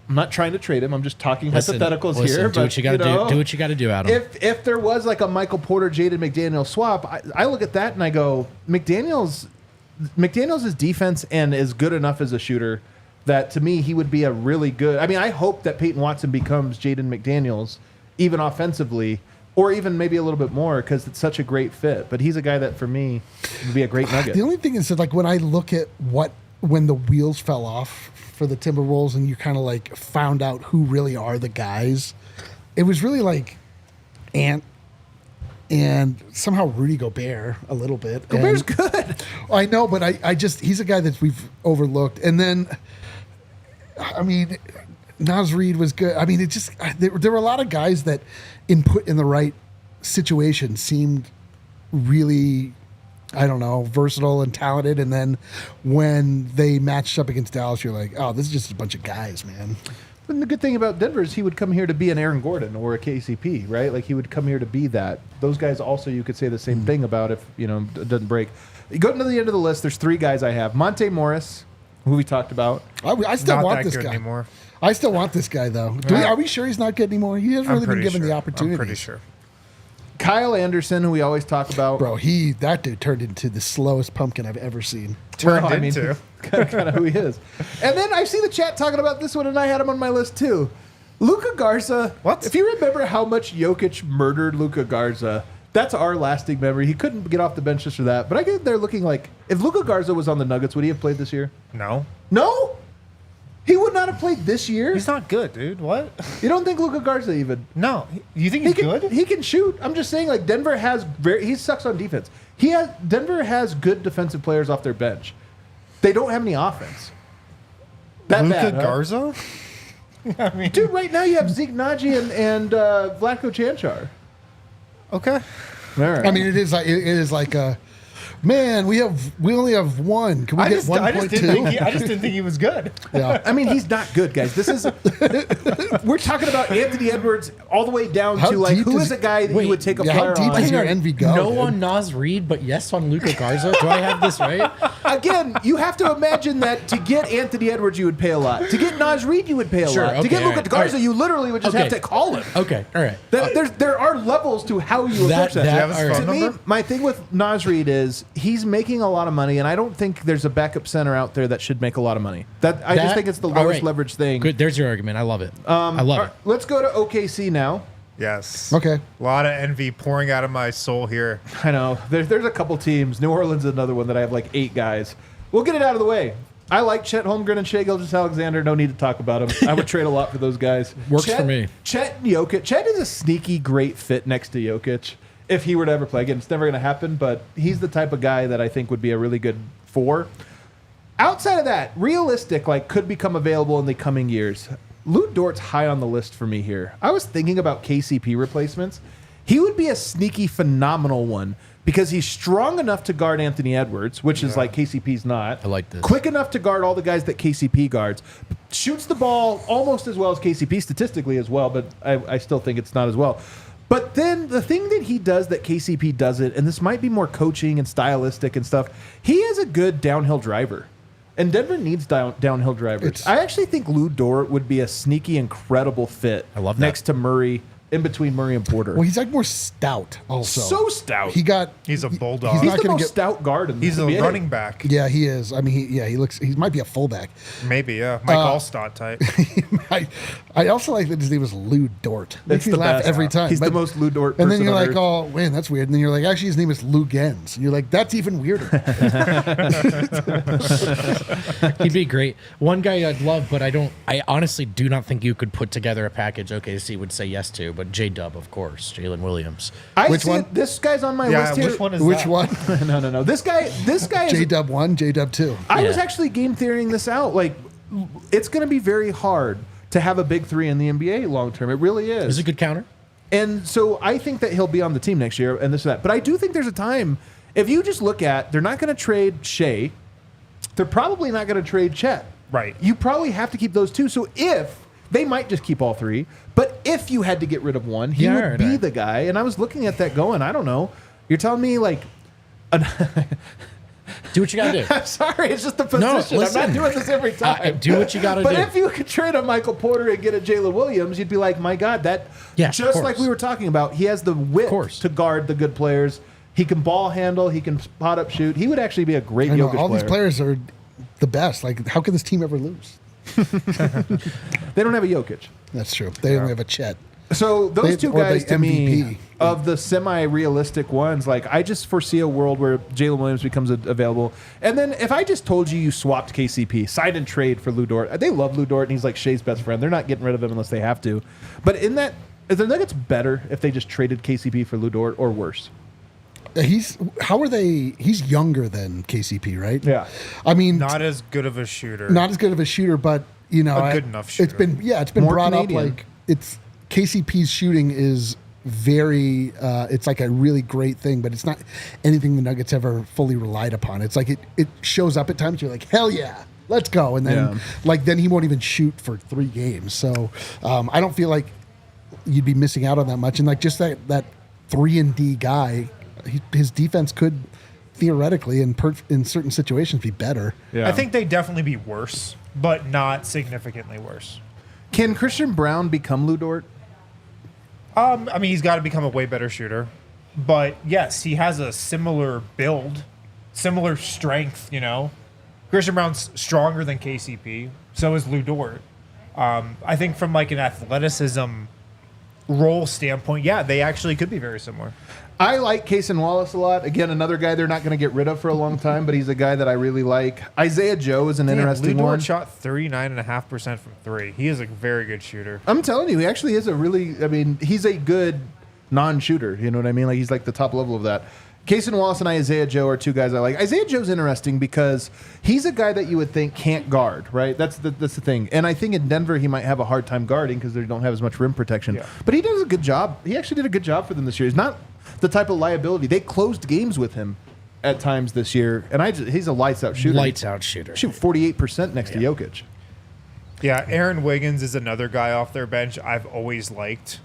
A: I'm not trying to trade him. I'm just talking hypotheticals here.
B: Do what you got to do. Do what you got to do, Adam.
A: If there was like a Michael Porter, Jaden McDaniels swap, I look at that and I go, McDaniels' defense and is good enough as a shooter that to me he would be a really good. I mean, I hope that Peyton Watson becomes Jaden McDaniels, even offensively, or even maybe a little bit more because it's such a great fit. But he's a guy that for me would be a great Nugget.
D: The only thing is that like when I look at when the wheels fell off for the Timberwolves and you kind of like found out who really are the guys, it was really like Ant and somehow Rudy Gobert a little bit.
A: Gobert's good.
D: I know, but I just he's a guy that we've overlooked. And then, I mean, Naz Reid was good. I mean, it just there were a lot of guys that, put in the right situation, seemed really, I don't know, versatile and talented. And then when they matched up against Dallas, you're like, oh, this is just a bunch of guys, man.
A: But the good thing about Denver is he would come here to be an Aaron Gordon or a KCP, right? Like he would come here to be that. Those guys also you could say the same thing about if, it doesn't break. You go to the end of the list, there's three guys I have. Monte Morris, who we talked about.
D: I still
C: Not
D: want
C: that
D: this
C: good
D: guy.
C: anymore.
D: I still want this guy, though. Are we sure he's not good anymore? He hasn't really been given the opportunity.
C: I'm pretty sure.
A: Kyle Anderson, who we always talk about.
D: Bro, that dude turned into the slowest pumpkin I've ever seen.
A: Kind of who he is. And then I see the chat talking about this one, and I had him on my list too. Luka Garza.
C: What?
A: If you remember how much Jokic murdered Luka Garza, that's our lasting memory. He couldn't get off the bench just for that. But I get there looking like, if Luka Garza was on the Nuggets, would he have played this year?
C: No.
A: No? He would not have played this year?
C: He's not good, dude. What?
A: You don't think Luka Garza even?
C: No. You think he's good?
A: He can shoot. I'm just saying, like, Denver has he sucks on defense. Denver has good defensive players off their bench. They don't have any offense.
C: Luka Garza?
A: I mean, dude, right now you have Zeke Naji and Vlatko Cancar.
C: Okay.
A: All right.
D: I mean, it is like a man, we only have one. Can we get 1.2?
C: I just didn't think he was good.
D: Yeah.
A: I mean, he's not good, guys. This is we're talking about Anthony Edwards all the way down
D: How
A: to like
D: deep
A: who
D: is-
A: is a guy that
D: Wait,
A: you would take a
D: yeah, how
A: player
D: deep
A: on.
D: is your envy go?
B: No
D: dude?
B: on Nas Reed, but yes on Luka Garza. Do I have this right?
A: Again, you have to imagine that to get Anthony Edwards, you would pay a lot. To get Nas Reed, you would pay a
B: Sure,
A: lot. To
B: okay,
A: get
B: all
A: Luka
B: right,
A: Garza,
B: all right.
A: you literally would just have
B: Okay.
A: to call him.
B: Okay, all right.
A: There are levels to how you approach that.
B: that-
C: Do you have his
B: all right.
C: phone
A: To me,
C: number?
A: my thing with Nas Reed is he's making a lot of money, and I don't think there's a backup center out there that should make a lot of money. I just think it's the
B: all
A: lowest
B: right.
A: leverage thing.
B: Good. There's your argument. I love it. I love
A: All
B: it.
A: right, let's go to OKC now.
C: Yes.
D: Okay.
C: A lot of envy pouring out of my soul here.
A: I know. There's a couple teams. New Orleans is another one that I have like 8 guys. We'll get it out of the way. I like Chet Holmgren and Shai Gilgeous-Alexander. No need to talk about them. I would trade a lot for those guys.
B: Works for me.
A: Chet and Jokic. Chet is a sneaky great fit next to Jokic if he were to ever play. Again, it's never going to happen, but he's the type of guy that I think would be a really good 4. Outside of that, realistic, like could become available in the coming years. Lou Dort's high on the list for me here. I was thinking about KCP replacements. He would be a sneaky, phenomenal one because he's strong enough to guard Anthony Edwards, which is like KCP's not.
B: I like this.
A: Quick enough to guard all the guys that KCP guards. Shoots the ball almost as well as KCP statistically as well, but I still think it's not as well. But then the thing that he does that KCP doesn't, and this might be more coaching and stylistic and stuff, he is a good downhill driver. And Denver needs downhill drivers. I actually think Lou Dort would be a sneaky, incredible fit.
B: I love that.
A: Next to Murray, in between Murray and Porter.
D: Well, he's like more stout also.
A: So stout.
C: He's a bulldog.
D: He's
A: He's
D: not
A: the
D: gonna
A: most
D: get-
A: stout guard in the
C: He's a
A: NBA.
C: running back.
D: Yeah, he is. I mean, he looks. He might be a fullback.
C: Maybe, yeah. Mike Allstott type.
D: I also like that his name was Lou Dort. Makes
A: It's
D: me
A: the
D: laugh
A: best.
D: every time.
A: He's the most Lou Dort
D: And then
A: person
D: you're
A: on
D: like,
A: earth.
D: oh man, that's weird. And then you're like, actually, his name is Lou Gens. And you're like, that's even weirder.
B: He'd be great. One guy I'd love, but I honestly do not think you could put together a package OKC would say yes to, but J-Dub, of course, Jalen Williams.
D: Which
A: see
D: one?
A: it- This guy's on my
C: Yeah,
A: list here.
C: which one is
D: Which
C: that?
D: one?
A: No. This guy is.
D: J Dub 1, J Dub 2.
A: I was
B: Yeah.
A: actually game theorying this out. Like, it's going to be very hard to have a big 3 in the NBA long term. It really is.
B: Is a good counter.
A: And so I think that he'll be on the team next year and this and that. But I do think there's a time, if you just look at, they're not going to trade Shea. They're probably not going to trade Chet.
C: Right.
A: You probably have to keep those 2. So if, they might just keep all 3. But if you had to get rid of one, he
B: Yeah,
A: would
B: all
A: be
B: right.
A: the guy. And I was looking at that going, I don't know. You're telling me like,
B: Do what you gotta do.
A: I'm sorry, it's just the position. I'm
B: listen.
A: not doing this every time.
B: Do what you gotta
A: But
B: do.
A: if you could trade a Michael Porter and get a Jalen Williams, you'd be like, my God, that
B: Yeah, of
A: just
B: course.
A: like we were talking about, he has the width
B: course.
A: to guard the good players. He can ball handle, he can spot up shoot. He would actually be a great
D: I know,
A: Jokic
D: all
A: player.
D: these players are the best. Like, how can this team ever lose?
A: They don't have a Jokic.
D: That's true. They only have a Chet.
A: So those two
D: or the
A: guys to me,
D: MVP.
A: of the semi-realistic ones, like I just foresee a world where Jalen Williams becomes available. And then if I just told you swapped KCP, sign and trade for Lou Dort, they love Lou Dort and he's like Shai's best friend. They're not getting rid of him unless they have to. But in that, is the Nuggets better if they just traded KCP for Lou Dort or worse?
D: He's younger than KCP, right?
A: Yeah.
D: I mean,
C: Not as good of a shooter.
D: not as good of a shooter, but you know,
C: A good enough
D: It's
C: shooter.
D: been
A: More
D: brought
A: Canadian.
D: up like it's KCP's shooting is very it's like a really great thing, but it's not anything the Nuggets ever fully relied upon. It's like it shows up at times you're like, hell yeah, let's go, and then then he won't even shoot for 3 games. So I don't feel like you'd be missing out on that much, and like just that 3-and-D guy, his defense could theoretically in certain situations be better.
C: I think they'd definitely be worse, but not significantly worse.
A: Can Christian Brown become Lou Dort?
C: I mean, he's got to become a way better shooter. But yes, he has a similar build, similar strength, you know. Christian Brown's stronger than KCP. So is Lou Dort. I think from like an athleticism role standpoint, yeah, they actually could be very similar.
A: I like Cason Wallace a lot. Again, another guy they're not going to get rid of for a long time, but he's a guy that I really like. Isaiah Joe is an interesting
C: Lou
A: one.
C: Dort shot 39.5% from 3. He is a very good shooter.
A: I'm telling you, he actually is he's a good non-shooter. You know what I mean? Like he's like the top level of that. Cason Wallace and Isaiah Joe are 2 guys I like. Isaiah Joe's interesting because he's a guy that you would think can't guard, right? That's the thing. And I think in Denver he might have a hard time guarding because they don't have as much rim protection.
C: Yeah.
A: But he does a good job. He actually did a good job for them this year. He's not the type of liability. They closed games with him at times this year, and he's a lights out shooter.
B: Lights out shooter.
A: Shoot 48% next to Jokic.
C: Yeah, Aaron Wiggins is another guy off their bench I've always liked,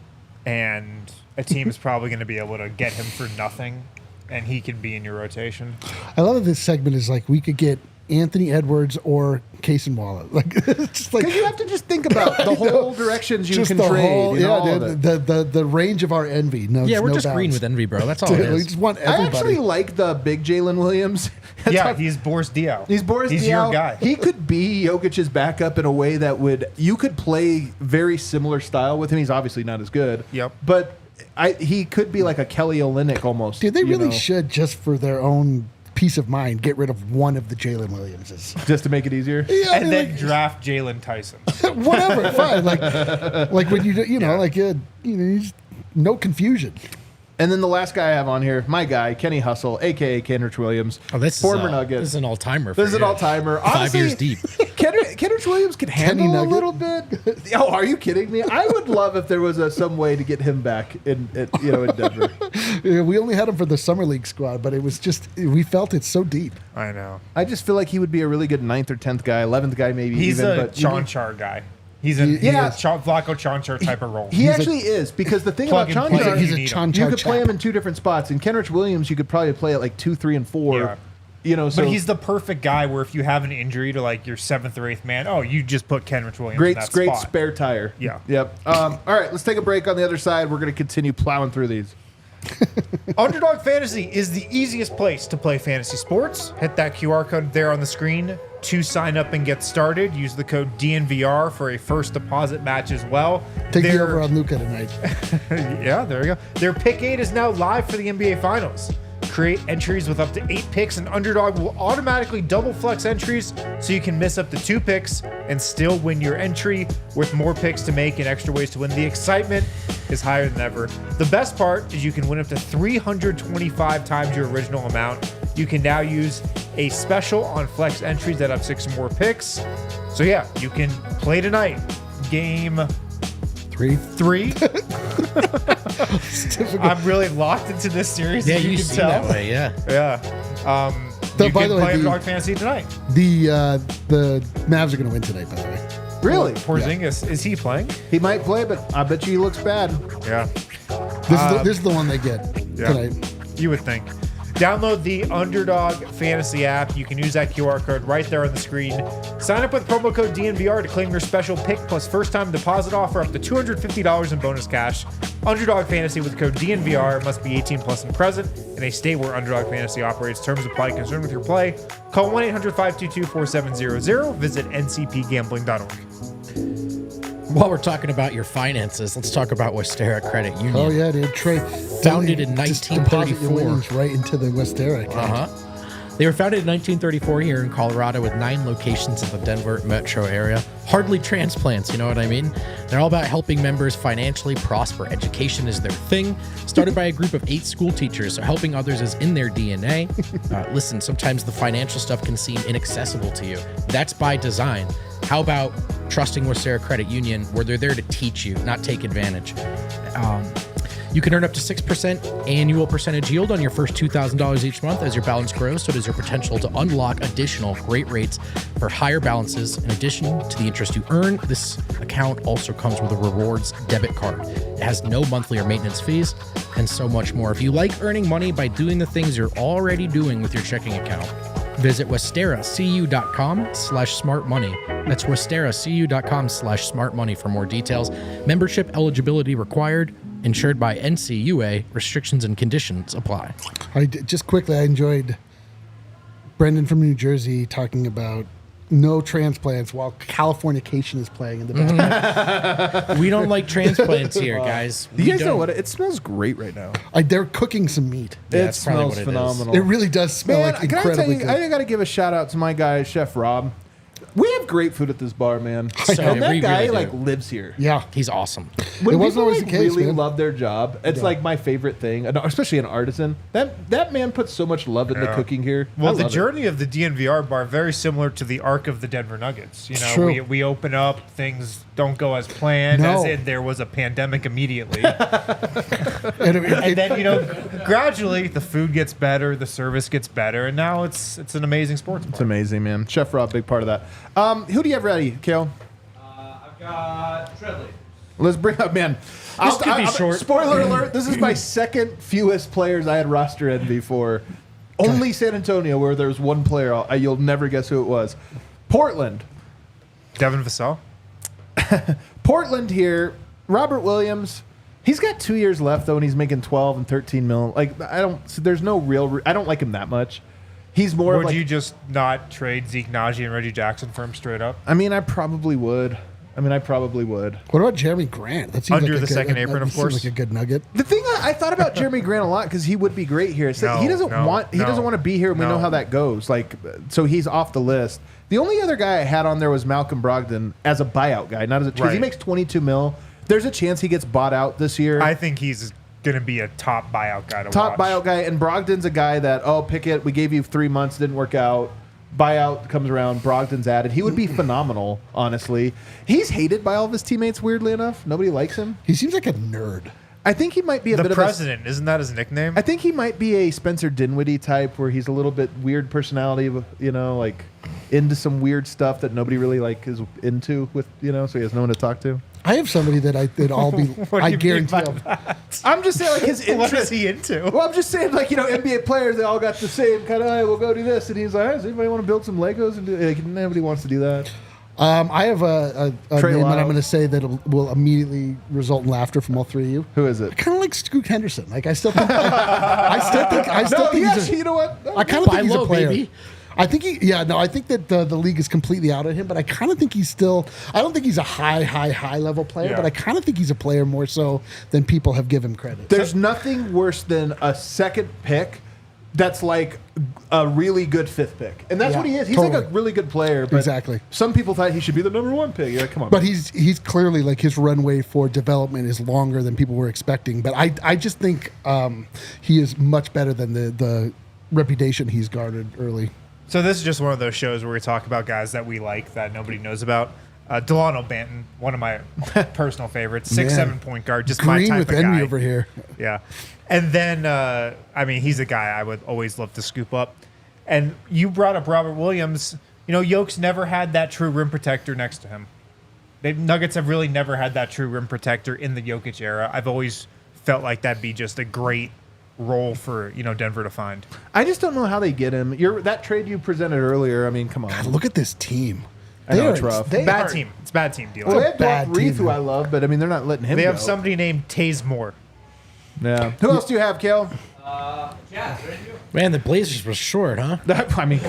C: and a team is probably going to be able to get him for nothing, and he can be in your rotation.
D: I love that this segment is like we could get Anthony Edwards or Cason Waller. Like, it's like
A: Because you have to just think about the whole directions you
D: just
A: can
D: the
A: trade.
D: whole,
A: all of it.
D: the range of our envy. No,
B: Yeah, we're
D: no
B: just green
D: bounds.
B: with envy, bro. That's all it
D: Dude, we
B: is.
D: just want
A: I
D: everybody.
A: actually like the big Jalen Williams.
C: Yeah, he's Boris Diaw.
A: He's Boris
C: He's
A: Diaw.
C: your guy.
A: He could be Jokic's backup in a way that you could play very similar style with him. He's obviously not as good.
C: Yep.
A: But he could be like a Kelly Olynyk almost.
D: Dude, they
A: you
D: really
A: know,
D: should, just for their own peace of mind, get rid of one of the Jalen Williamses.
A: just to make it easier.
D: Yeah, I
C: And
D: mean,
C: then draft Jalen Tyson.
D: whatever, fine. Like when you just, no confusion.
A: And then the last guy I have on here, my guy, Kenny Hustle, a.k.a. Kenrich Williams,
B: Oh, this
A: former
B: is
A: Nugget.
B: This is an all-timer.
A: This is an all-timer. Honestly,
B: 5 years deep.
A: Kenrich Williams could handle a
D: Nugget?
A: little bit. Oh, are you kidding me? I would love if there was some way to get him back in Denver.
D: Yeah, we only had him for the summer league squad, but it was just we felt it so deep.
C: I know.
A: I just feel like he would be a really good 9th or 10th guy, 11th guy maybe.
C: He's
A: even,
C: a
A: but you need-
C: Chonchar guy. He's a
A: Yeah.
C: Flacco Chonchar type of role.
A: He actually is, because the thing about
C: Plug and play.
A: Chonchar,
D: He's a
C: You
D: Chonchar
A: you could play
D: chap.
A: him in two different spots. In Kenrich Williams, you could probably play at like 2, 3, and 4.
C: Yeah.
A: So
C: But he's the perfect guy where if you have an injury to like your 7th or 8th man, you just put Kenrich Williams
A: great,
C: in that
A: great
C: spot.
A: spare tire.
C: Yeah.
A: Yep. All right, let's take a break. On the other side, we're going to continue plowing through these.
C: Underdog Fantasy is the easiest place to play fantasy sports. Hit that QR code there on the screen to sign up and get started. Use the code DNVR for a first deposit match as well.
D: Take the over on Luka tonight.
C: Yeah, there you go. Their pick 8 is now live for the NBA Finals. Create entries with up to 8 picks, and Underdog will automatically double flex entries so you can miss up to 2 picks and still win your entry with more picks to make and extra ways to win. The excitement is higher than ever. The best part is you can win up to 325 times your original amount. You can now use a special on flex entries that have 6 or more picks. So yeah, you can play tonight. Game 3. I'm really locked into this series.
B: Yeah,
C: as
B: you
C: can
B: seem
C: tell.
B: that way, yeah.
C: Yeah.
D: So,
C: You
D: by
C: can
D: the way,
C: play
D: the-
C: Underdog Fantasy tonight.
D: The Mavs are going to win tonight, by the way.
A: Really?
C: Porzingis, is he playing?
A: He might play, but I bet you he looks bad.
C: Yeah.
D: This is the one they get tonight.
C: You would think. Download the Underdog Fantasy app. You can use that QR code right there on the screen. Sign up with promo code DNVR to claim your special pick plus first-time deposit offer up to $250 in bonus cash. Underdog Fantasy with code DNVR must be 18 plus and present in a state where Underdog Fantasy operates. Terms apply. Concerned with your play? Call 1-800-522-4700. Visit ncpgambling.org.
B: While we're talking about your finances, let's talk about Westera Credit Union.
D: Oh yeah, dude.
B: Founded in
D: just deposit your
B: 1934.
D: winnings right into the Westera account.
B: They were founded in 1934 here in Colorado with 9 locations in the Denver metro area. Hardly transplants, you know what I mean? They're all about helping members financially prosper. Education is their thing. Started by a group of 8 school teachers, so helping others is in their DNA. Listen, sometimes the financial stuff can seem inaccessible to you. That's by design. How about trusting Westera Credit Union, where they're there to teach you, not take advantage? You can earn up to 6% annual percentage yield on your first $2,000 each month as your balance grows. So does your potential to unlock additional great rates for higher balances. In addition to the interest you earn, this account also comes with a rewards debit card. It has no monthly or maintenance fees and so much more. If you like earning money by doing the things you're already doing with your checking account, visit westeracu.com/smartmoney. That's westeracu.com/smartmoney for more details. Membership eligibility required. Insured by NCUA. Restrictions and conditions apply.
D: Just quickly, I enjoyed Brendan from New Jersey talking about no transplants while Californication is playing in the background.
B: We don't like transplants here, guys.
A: Do you guys know
B: don't.
A: what? It smells great right now.
D: They're cooking some meat.
B: Yeah,
A: it
B: that's probably
A: smells
B: what it is.
A: phenomenal.
D: It really does smell
A: Man,
D: like
A: can I tell
D: incredibly
A: you,
D: good.
A: I got to give a shout out to my guy, Chef Rob. We have great food at this bar, man.
B: So,
A: and that
B: we
A: guy
B: really
A: like
B: do.
A: lives here.
D: Yeah.
B: He's awesome.
A: When
D: It wasn't
A: people
D: always
A: like,
D: the case,
A: really
D: man.
A: love their job, it's like my favorite thing, especially an artisan. That man puts so much love into cooking here.
C: Well,
A: I
C: the
A: love it.
C: journey of the DNVR bar very similar to the arc of the Denver Nuggets. You know,
D: True.
C: we open up, things don't go as planned.
D: No.
C: As in, there was a pandemic immediately,
D: And
C: and then gradually the food gets better, the service gets better, and now it's an amazing sports bar.
A: It's amazing, man. Chef Rob, big part of that. Who do you have ready, Kale?
E: I've got Treadley.
A: Let's bring up, man.
B: This could be short.
A: Spoiler alert, this is my second fewest players I had roster envy for. Only San Antonio, where there was one player. You'll never guess who it was. Portland.
C: Devin Vassell?
A: Portland here. Robert Williams. He's got 2 years left, though, and he's making 12 and 13 mil. Like, there's no real, I don't like him that much. He's more
C: Would
A: like,
C: you just not trade Zeke Naji and Reggie Jackson for him straight up?
A: I mean, I probably would.
D: What about Jeremy Grant? That seems
C: Under
D: like
C: the second apron, of course.
D: Seems like a good nugget.
A: The thing I thought about Jeremy Grant a lot because he would be great here. So he doesn't want to be here. And we know how that goes. Like, so he's off the list. The only other guy I had on there was Malcolm Brogdon as a buyout guy, not as because he makes 22 mil. There's a chance he gets bought out this year.
C: I think he's going to be a top buyout guy to
A: Top
C: watch.
A: buyout guy, and Brogdon's a guy that Pickett, we gave you 3 months, didn't work out. Buyout comes around, Brogdon's added. He would be phenomenal, honestly. He's hated by all of his teammates, weirdly enough. Nobody likes him.
D: He seems like a nerd.
A: I think he might be a bit
C: president, isn't that his nickname?
A: I think he might be a Spencer Dinwiddie type, where he's a little bit weird personality, like into some weird stuff that nobody really like is into with, so he has no one to talk to.
D: I have somebody that I'll be. I guarantee.
A: I'm just saying, like his interest.
C: What is he into?
A: Well, I'm just saying, like NBA players, they all got the same kind of. Hey, we'll go do this, and he's like, hey, does anybody want to build some Legos and do? Like, nobody wants to do that.
D: I have a name
A: Lyle.
D: that I'm going to say that will immediately result in laughter from all three of you.
A: Who is it?
D: I kind of like Scoot Henderson. Like I still think. I still think he's a,
A: you know what?
D: I kind of think he's a player.
B: Baby.
D: I think I think that the league is completely out of him, but I kind of think he's still. I don't think he's a high level player, but I kind of think he's a player more so than people have given him credit.
A: There's nothing worse than a second pick that's like a really good fifth pick, and that's what he is. He's like a really good player. But
D: exactly.
A: Some people thought he should be the number one pick. You're like, come on.
D: But man. he's clearly like his runway for development is longer than people were expecting. But I just think he is much better than the reputation he's garnered early.
C: So this is just one of those shows where we talk about guys that we like that nobody knows about. Delano Banton, one of my personal favorites, 6'7" point guard, just
D: Green
C: my type
D: with
C: of
D: envy
C: guy.
D: over here.
C: Yeah. And then, he's a guy I would always love to scoop up. And you brought up Robert Williams. Jokic never had that true rim protector next to him. Nuggets have really never had that true rim protector in the Jokic era. I've always felt like that'd be just a great role for Denver to find.
A: I just don't know how they get him. That trade you presented earlier. I mean, come on.
D: God, look at this team.
A: I know it's rough.
C: Bad team. It's bad team deal.
A: Well, they have
D: bad
A: Dwight Reith,
D: team,
A: who I love, but I mean, they're not letting him.
C: They
A: go.
C: have somebody named Taze Moore.
A: Yeah. Who else do you have, Kale?
E: Jazz, ready to go?
B: Man, the Blazers was short, huh?
A: I mean,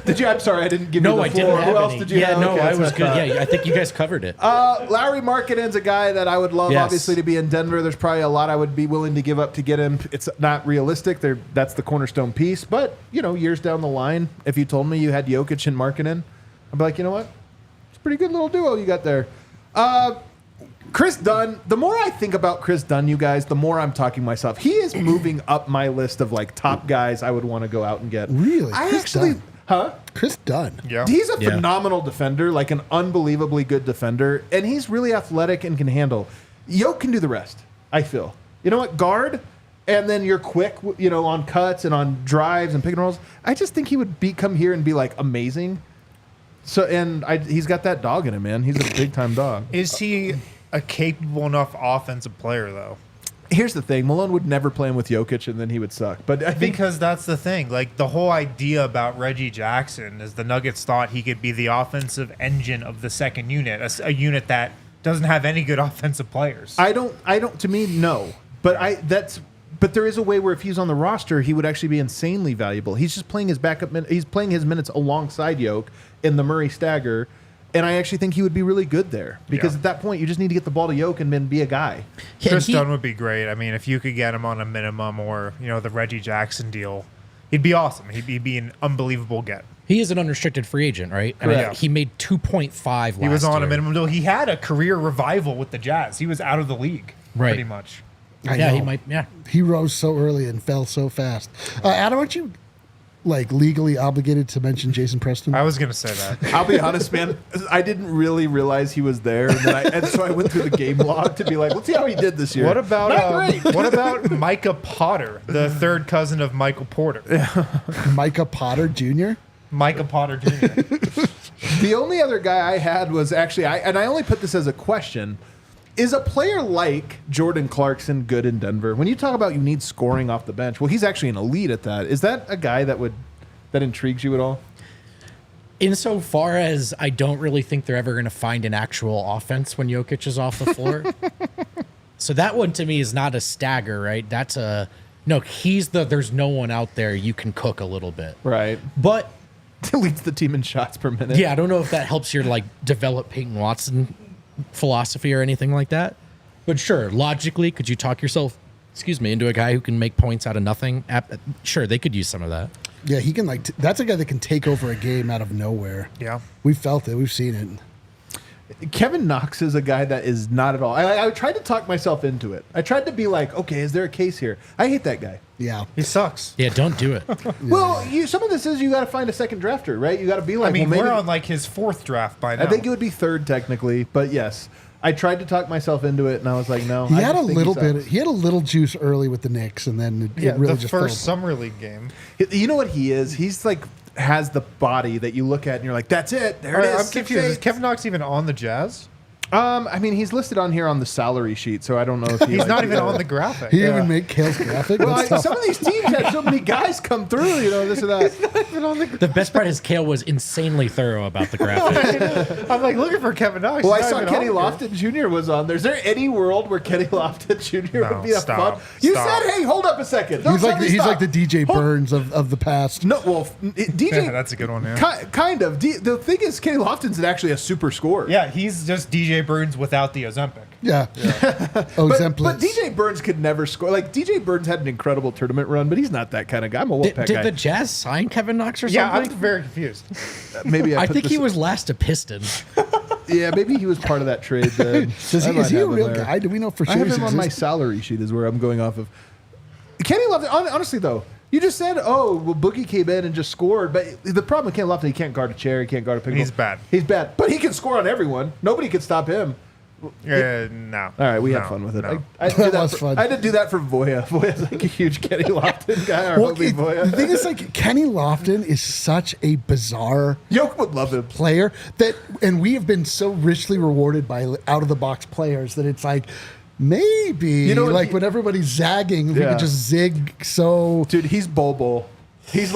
A: did you? I'm sorry, I didn't give you the
B: I
A: floor.
B: didn't have
A: Who else
B: any.
A: did you have?
B: No,
A: Okay,
B: I
A: that's
B: was
A: what
B: good.
A: thought.
B: Yeah, I think you guys covered it.
A: Larry Markkanen's a guy that I would love,
B: Yes.
A: obviously, to be in Denver. There's probably a lot I would be willing to give up to get him. It's not realistic. That's the cornerstone piece. But, years down the line, if you told me you had Jokic and Markkanen, I'd be like, you know what? It's a pretty good little duo you got there. Chris Dunn, the more I think about Chris Dunn, you guys, the more I'm talking myself. He is moving up my list of like top guys I would want to go out and get.
D: Really? Chris Dunn.
C: Yeah.
A: He's a phenomenal defender, like an unbelievably good defender, and he's really athletic and can handle. Yoke can do the rest, I feel. You know what? Guard, and then you're quick, on cuts and on drives and pick and rolls. I just think he would come here and be like amazing. So, he's got that dog in him, man. He's a big time dog.
C: Is he a capable enough offensive player, though?
A: Here's the thing: Malone would never play him with Jokic, and then he would suck. But I think
C: Because that's the thing. Like, the whole idea about Reggie Jackson is the Nuggets thought he could be the offensive engine of the second unit, a unit that doesn't have any good offensive players.
A: I don't. To me, no. But But there is a way where if he's on the roster, he would actually be insanely valuable. He's just playing his backup. He's playing his minutes alongside Yoke in the Murray stagger, and I actually think he would be really good there because at that point you just need to get the ball to Yoke and then be a guy.
C: Chris Dunn would be great. I mean, if you could get him on a minimum or the Reggie Jackson deal, he'd be awesome. He'd be an unbelievable get.
B: He is an unrestricted free agent, right? And
C: Correct.
B: he made 2.5 last year.
C: He was on a minimum deal. He had a career revival with the Jazz. He was out of the league,
B: Right.
C: pretty much.
D: I
B: Yeah,
D: know.
B: he might. Yeah.
D: He rose so early and fell so fast. Adam, aren't you like legally obligated to mention Jason Preston?
C: I was going to say that.
A: I'll be honest, man. I didn't really realize he was there, and so I went through the game log to be like, let's see how he did this year.
C: What about Micah Potter, the third cousin of Michael Porter?
D: Micah Potter Jr.?
C: Micah Potter Jr.
A: The only other guy I had was actually, I only put this as a question. Is a player like Jordan Clarkson good in Denver? When you talk about you need scoring off the bench, well, he's actually an elite at that. Is that a guy that intrigues you at all?
B: Insofar as I don't really think they're ever going to find an actual offense when Jokic is off the floor. So that one to me is not a stagger, right? That's there's no one out there you can cook a little bit.
A: Right.
B: But
A: leads the team in shots per minute.
B: yeah, I don't know if that helps your develop Peyton Watson philosophy or anything like that. But sure, logically, could you talk yourself, into a guy who can make points out of nothing? Sure, they could use some of that.
D: Yeah, he can that's a guy that can take over a game out of nowhere.
C: Yeah.
D: We felt it. We've seen it.
A: Kevin Knox is a guy that is not at all. I tried to talk myself into it. I tried to be like, okay, is there a case here? I hate that guy.
D: Yeah.
C: He sucks.
B: Yeah, don't do it.
A: Well, some of this is you got to find a second drafter, right? You got to be like,
C: I mean,
A: well, maybe,
C: we're on his fourth draft by now.
A: I think it would be third technically, but yes. I tried to talk myself into it, and I was like, no.
D: He had a little bit. He had a little juice early with the Knicks, and then it really
C: the
D: just
C: first
D: fell.
C: summer league game.
A: You know what he is? He's has the body that you look at, and you're like, that's it. There it is.
C: I'm confused. Is Kevin Knox even on the Jazz?
A: I mean, he's listed on here on the salary sheet, so I don't know if
C: he's not even on the graphic.
D: He didn't even make Kale's graphic.
A: Well, some of these teams had so many guys come through, this or that.
B: The best part is Kale was insanely thorough about the graphic.
C: I'm looking for Kevin Knox.
A: Well, I saw Kenny Lofton Jr. was on there. Is there any world where Kenny Lofton Jr. would be a fun? You said, hey, hold up a second.
D: He's like the DJ Burns of the past.
A: No, well, DJ.
C: Yeah, that's a good one. Yeah.
A: Kind of. The thing is, Kenny Lofton's actually a super scorer.
C: Yeah, he's just DJ Burns without the Ozempic.
D: Yeah.
A: But DJ Burns could never score. DJ Burns had an incredible tournament run, but he's not that kind of guy. I'm a Wolfpack guy.
B: Did the Jazz sign Kevin Knox or something?
C: Yeah, I'm very confused.
A: Maybe
B: I think he was last a Piston.
A: Yeah, maybe he was part of that trade.
D: Is he a real guy? Do we know for sure?
A: I have him on my salary sheet is where I'm going off of. Kenny Lofton, honestly though, you just said, Boogie came in and just scored. But the problem with Kenny Lofton, he can't guard a chair. He can't guard a pickle.
C: He's bad.
A: He's bad. But he can score on everyone. Nobody can stop him.
C: No.
A: All right, we had fun with it.
C: No.
A: I had to do that for Voya. Voya's a huge Kenny Lofton guy.
D: The thing is, Kenny Lofton is such a bizarre
A: Yoke would love him.
D: player and we have been so richly rewarded by out of the box players that it's maybe when everybody's zagging, we could just zig. So,
A: dude, he's Bobo. He's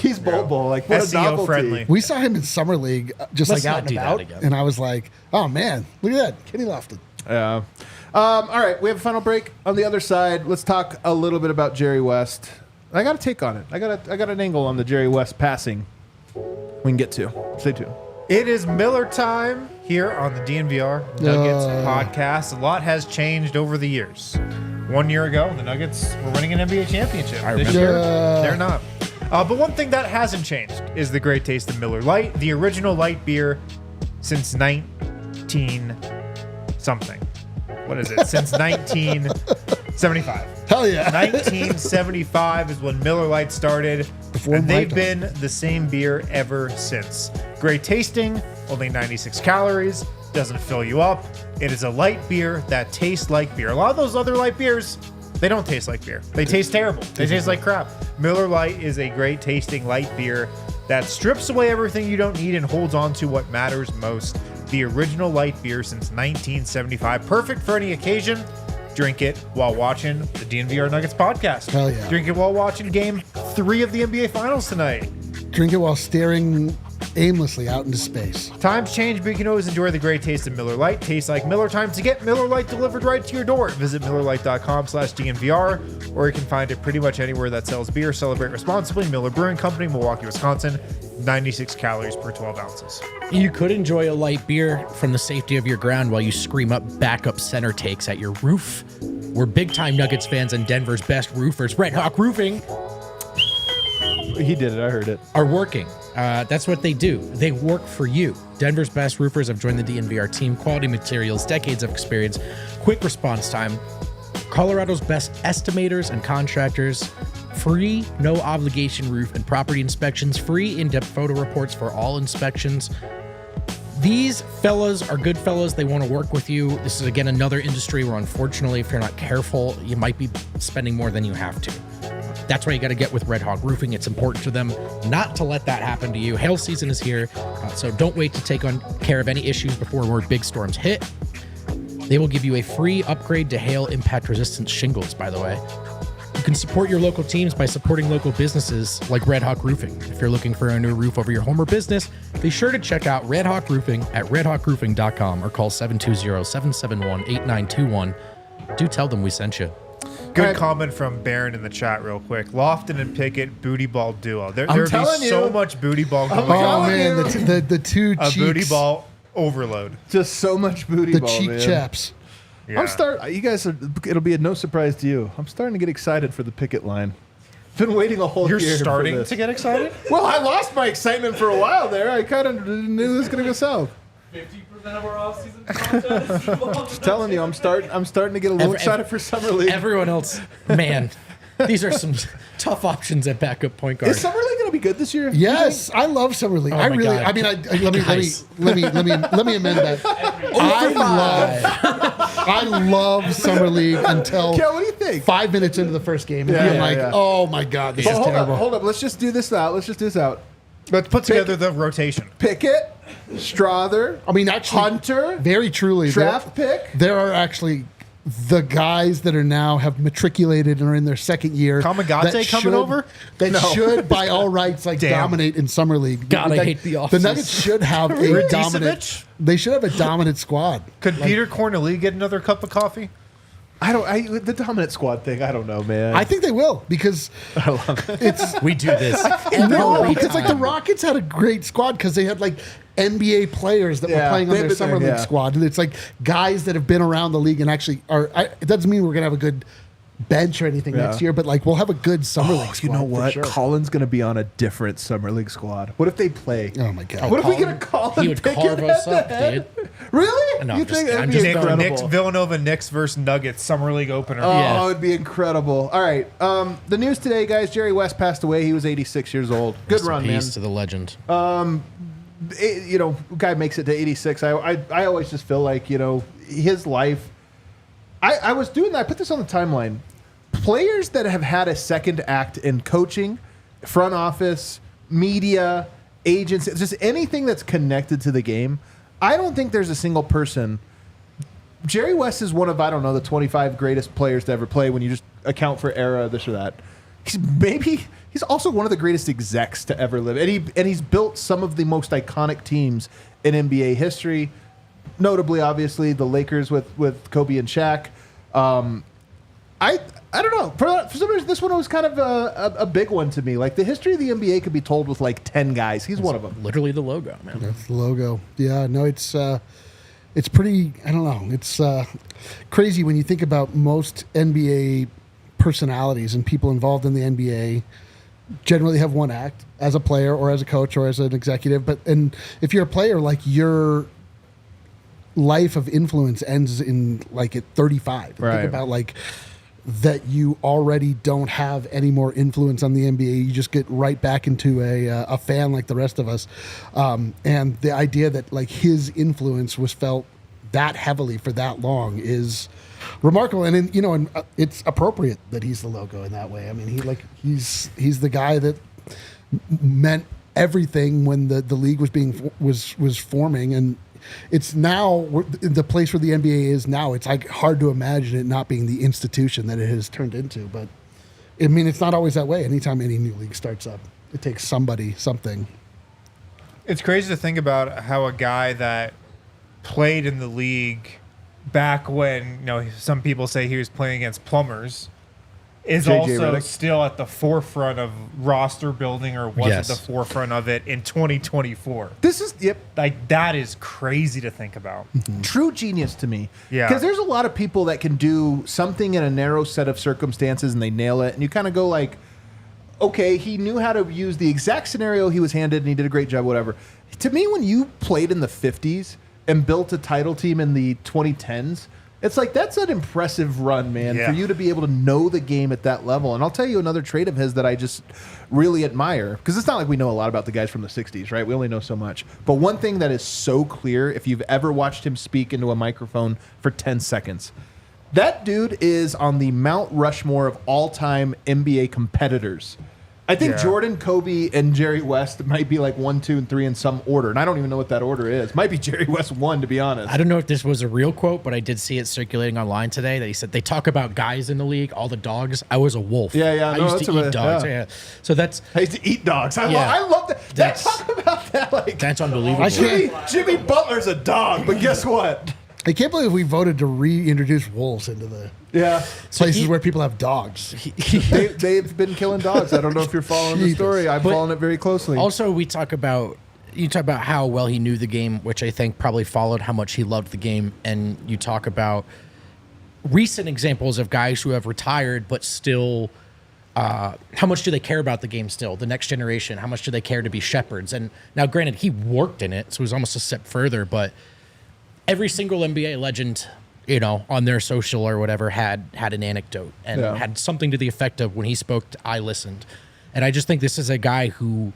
A: he's Bobo. What a
C: SEO
A: novelty.
C: friendly.
D: We saw him in summer league, just
B: Let's
D: out
B: not
D: and
B: do that
D: about,
B: again.
D: and I was like, "Oh man, look at that, Kenny Lofton."
A: Yeah. All right, we have a final break. On the other side, let's talk a little bit about Jerry West. I got a take on it. I got an angle on the Jerry West passing. We can get to. Stay tuned.
C: It is Miller time here on the DNVR Nuggets podcast. A lot has changed over the years. 1 year ago, the Nuggets were winning an NBA championship. This year, they're not. But one thing that hasn't changed is the great taste of Miller Lite, the original light beer since 19-something. What is it? Since 1975.
D: Hell yeah!
C: 1975 is when Miller Lite started, and they've been the same beer ever since. Great tasting, only 96 calories, doesn't fill you up. It is a light beer that tastes like beer. A lot of those other light beers, they don't taste like beer. They taste terrible. They taste like crap. Miller Lite is a great tasting light beer that strips away everything you don't need and holds on to what matters most. The original light beer since 1975. Perfect for any occasion. Drink it while watching the DNVR Nuggets podcast.
D: Hell yeah.
C: Drink it while watching Game 3 of the NBA Finals tonight.
D: Drink it while staring aimlessly out into space.
C: Times change, but you can always enjoy the great taste of Miller Lite. Tastes like Miller time. To get Miller Lite delivered right to your door, visit MillerLite.com/DNVR, or you can find it pretty much anywhere that sells beer. Celebrate responsibly. Miller Brewing Company, Milwaukee, Wisconsin. 96 calories per 12 ounces.
B: You could enjoy a light beer from the safety of your ground while you scream up backup center takes at your roof. We're big-time Nuggets fans and Denver's best roofers, Red Hawk Roofing,
A: He did it. I heard it.
B: are working. That's what they do. They work for you. Denver's best roofers have joined the DNVR team. Quality materials, decades of experience, quick response time. Colorado's best estimators and contractors. free, no obligation roof and property inspections, free in-depth photo reports for all inspections. These fellas are good fellas. They want to work with you. This is, again, another industry where, unfortunately, if you're not careful, you might be spending more than you have to. That's why you got to get with Red Hawk Roofing. It's important to them not to let that happen to you. Hail season is here, so don't wait to take on care of any issues before more big storms hit. They will give you a free upgrade to hail impact resistant shingles, by the way. You can support your local teams by supporting local businesses like Red Hawk Roofing. If you're looking for a new roof over your home or business, be sure to check out Red Hawk Roofing at redhawkroofing.com or call 720-771-8921. Do tell them we sent you.
C: Good comment from Baron in the chat real quick. Lofton and Pickett, booty ball duo. There'd be
A: telling
C: so
A: you.
C: much booty ball going
D: Oh,
C: on.
D: man, the two
C: A
D: cheeks.
C: booty ball overload.
A: Just so much booty
D: The
A: ball,
D: cheek
A: man.
D: chaps.
C: Yeah.
A: You guys are, it'll be no surprise to you. I'm starting to get excited for the Pickett line. Been waiting a whole
C: You're
A: year.
C: starting
A: for this.
C: to get excited?
A: Well, I lost my excitement for a while there. I kind of knew this was going to go south.
E: 50% of our off-season content is
A: Just telling you, I'm starting to get a little excited for Summer League.
B: Everyone else, man, these are some tough options at backup point guard.
A: Is Summer League going to be good this year?
D: Yes, I love Summer League.
B: Oh
D: I
B: my
D: really.
B: God.
D: I mean, let me amend that. I love Summer League until
A: Kel, what do you think?
D: 5 minutes into the first game, and
A: Yeah,
D: I'm
A: yeah,
D: like,
A: yeah.
D: oh my god, this
A: But
D: is
A: hold
D: terrible.
A: up, hold up. Let's just do this out.
C: Let's put together the rotation.
A: Pickett, Strother,
D: I mean, actually,
A: Hunter,
D: very truly,
A: draft pick.
D: there are actually the guys that are now have matriculated and are in their second year.
C: Kamagate
D: that
C: coming over?
D: That should, by all rights,
C: Damn.
D: dominate in Summer League.
B: God, I
D: Like,
B: hate the
D: The
B: offseason.
D: Nuggets should have a dominant.
C: Radicevic?
D: They should have a dominant squad.
C: Could Peter Corneli get another cup of coffee?
A: The dominant squad thing. I don't know, man.
D: I think they will because it's
B: We do this.
D: no,
B: every
D: because like the
B: time.
D: Rockets had a great squad because they had like NBA players that were
A: Yeah,
D: playing on
A: they've
D: their
A: been
D: summer
A: there,
D: league
A: yeah.
D: squad, and it's like guys that have been around the league and actually are. It doesn't mean we're gonna have a good bench or anything
A: Yeah.
D: next year, but like we'll have a good summer league
A: Oh,
D: squad.
A: you know
D: for
A: what?
D: sure.
A: Colin's going to be on a different Summer League squad. What if they play?
D: Oh my god!
A: What if we
B: Colin-
A: get a Colin
B: He would
A: Pickett
B: carve us up,
A: head-to-head?
B: dude.
A: Really?
B: No,
A: You
B: I'm just-
A: think that'd
B: I'm
A: be
B: just
C: Nick,
B: going-
A: incredible?
C: Villanova Knicks versus Nuggets Summer League opener.
A: Oh,
B: Yeah.
A: it would be incredible. All right. The news today, guys. Jerry West passed away. He was 86 years old. Good
B: Rest in
A: run, man.
B: peace to the legend.
A: Guy makes it to 86. I always just feel like, his life. I was doing that. I put this on the timeline. Players that have had a second act in coaching, front office, media, agents, just anything that's connected to the game. I don't think there's a single person. Jerry West is one of, the 25 greatest players to ever play when you just account for era, this or that. He's also one of the greatest execs to ever live. And he's built some of the most iconic teams in NBA history. Notably, obviously, the Lakers with Kobe and Shaq. I don't know. For some reason, this one was kind of a big one to me. Like, the history of the NBA could be told with like 10 guys. He's one of them.
B: Literally the logo, man.
D: That's the logo. Yeah, no, it's pretty. I don't know. It's crazy when you think about most NBA personalities and people involved in the NBA. Generally have one act as a player or as a coach or as an executive. And if you're a player, like your life of influence ends in like at 35.
A: Right.
D: Think about like that you already don't have any more influence on the NBA. You just get right back into a fan like the rest of us. And the idea that like his influence was felt that heavily for that long is remarkable. And it's appropriate that he's the logo in that way. I mean, he's the guy that meant everything when the league was forming, and it's now the place where the NBA is now. It's like hard to imagine it not being the institution that it has turned into. But I mean, it's not always that way. Anytime any new league starts up, it takes something.
C: It's crazy to think about how a guy that played in the league back when, some people say he was playing against plumbers, is
A: JJ
C: also
A: Redick.
C: still at the forefront of roster building, or was
B: Yes.
C: at the forefront of it in 2024.
A: This is, yep,
C: Like, that is crazy to think about.
A: true genius to me.
C: Yeah.
A: Because there's a lot of people that can do something in a narrow set of circumstances and they nail it. And you kind of go like, okay, he knew how to use the exact scenario he was handed and he did a great job, whatever. To me, when you played in the 50s and built a title team in the 2010s, It's like, that's an impressive run, man, for you to be able to know the game at that level. And I'll tell you another trait of his that I just really admire, because it's not like we know a lot about the guys from the 60s, right? We only know so much. But one thing that is so clear, if you've ever watched him speak into a microphone for 10 seconds, that dude is on the Mount Rushmore of all-time NBA competitors. I think Jordan, Kobe, and Jerry West might be like 1, 2, and 3 in some order, and I don't even know what that order is. Might be Jerry West 1, to be honest.
B: I don't know if this was a real quote, but I did see it circulating online today that he said they talk about guys in the league, all the dogs. I was a wolf.
A: Yeah.
B: I used to eat dogs. Yeah. So that's
A: I used to eat dogs. I love that. That talk about that. Like,
B: that's unbelievable.
A: Jimmy Butler's a dog, but guess what?
D: I can't believe we voted to reintroduce wolves into the places where people have dogs.
A: They've been killing dogs. I don't know if you're following the story. I'm following it very closely.
B: Also, you talk about how well he knew the game, which I think probably followed how much he loved the game. And you talk about recent examples of guys who have retired, but still, how much do they care about the game still? The next generation, how much do they care to be shepherds? And now, granted, he worked in it, so it was almost a step further, but every single NBA legend, on their social or whatever had an anecdote and had something to the effect of when he spoke, I listened. And I just think this is a guy who,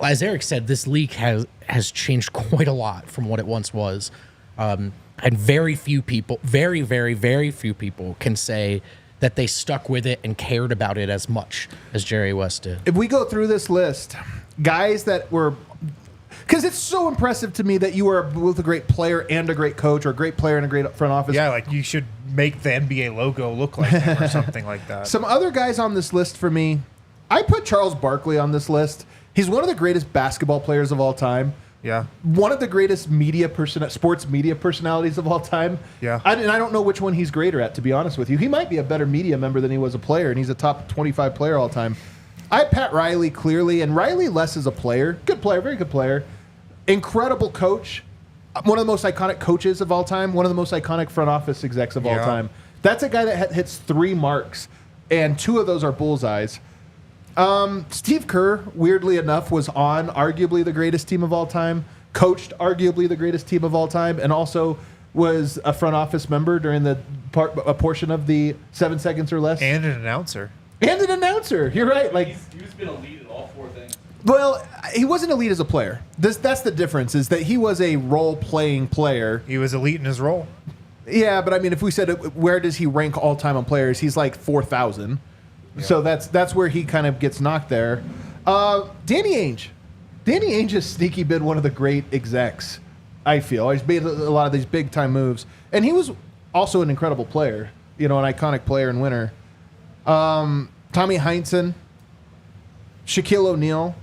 B: as Eric said, this league has changed quite a lot from what it once was. And very few people, very, very, very few people can say that they stuck with it and cared about it as much as Jerry West did.
A: If we go through this list, guys that were... Because it's so impressive to me that you are both a great player and a great coach, or a great player and a great front office.
C: Yeah, like you should make the NBA logo look like him or something like that.
A: Some other guys on this list for me, I put Charles Barkley on this list. He's one of the greatest basketball players of all time.
C: Yeah.
A: One of the greatest sports media personalities of all time.
C: Yeah.
A: And I don't know which one he's greater at, to be honest with you. He might be a better media member than he was a player, and he's a top 25 player all time. I had Pat Riley clearly, and Riley less as a player. Good player, very good player. Incredible coach. One of the most iconic coaches of all time. One of the most iconic front office execs of all time. That's a guy that hits 3 marks, and 2 of those are bullseyes. Steve Kerr, weirdly enough, was on arguably the greatest team of all time, coached arguably the greatest team of all time, and also was a front office member during a portion of the 7 seconds or less.
C: And an announcer.
A: You're right. Like,
E: he's been elite at all 4 things.
A: Well, he wasn't elite as a player. That's the difference, is that he was a role-playing player.
C: He was elite in his role.
A: Yeah, but I mean, if we said, where does he rank all-time on players, he's like 4,000. Yeah. So that's where he kind of gets knocked there. Danny Ainge. Danny Ainge has sneaky been one of the great execs, I feel. He's made a lot of these big-time moves. And he was also an incredible player, an iconic player and winner. Tommy Heinsohn, Shaquille O'Neal,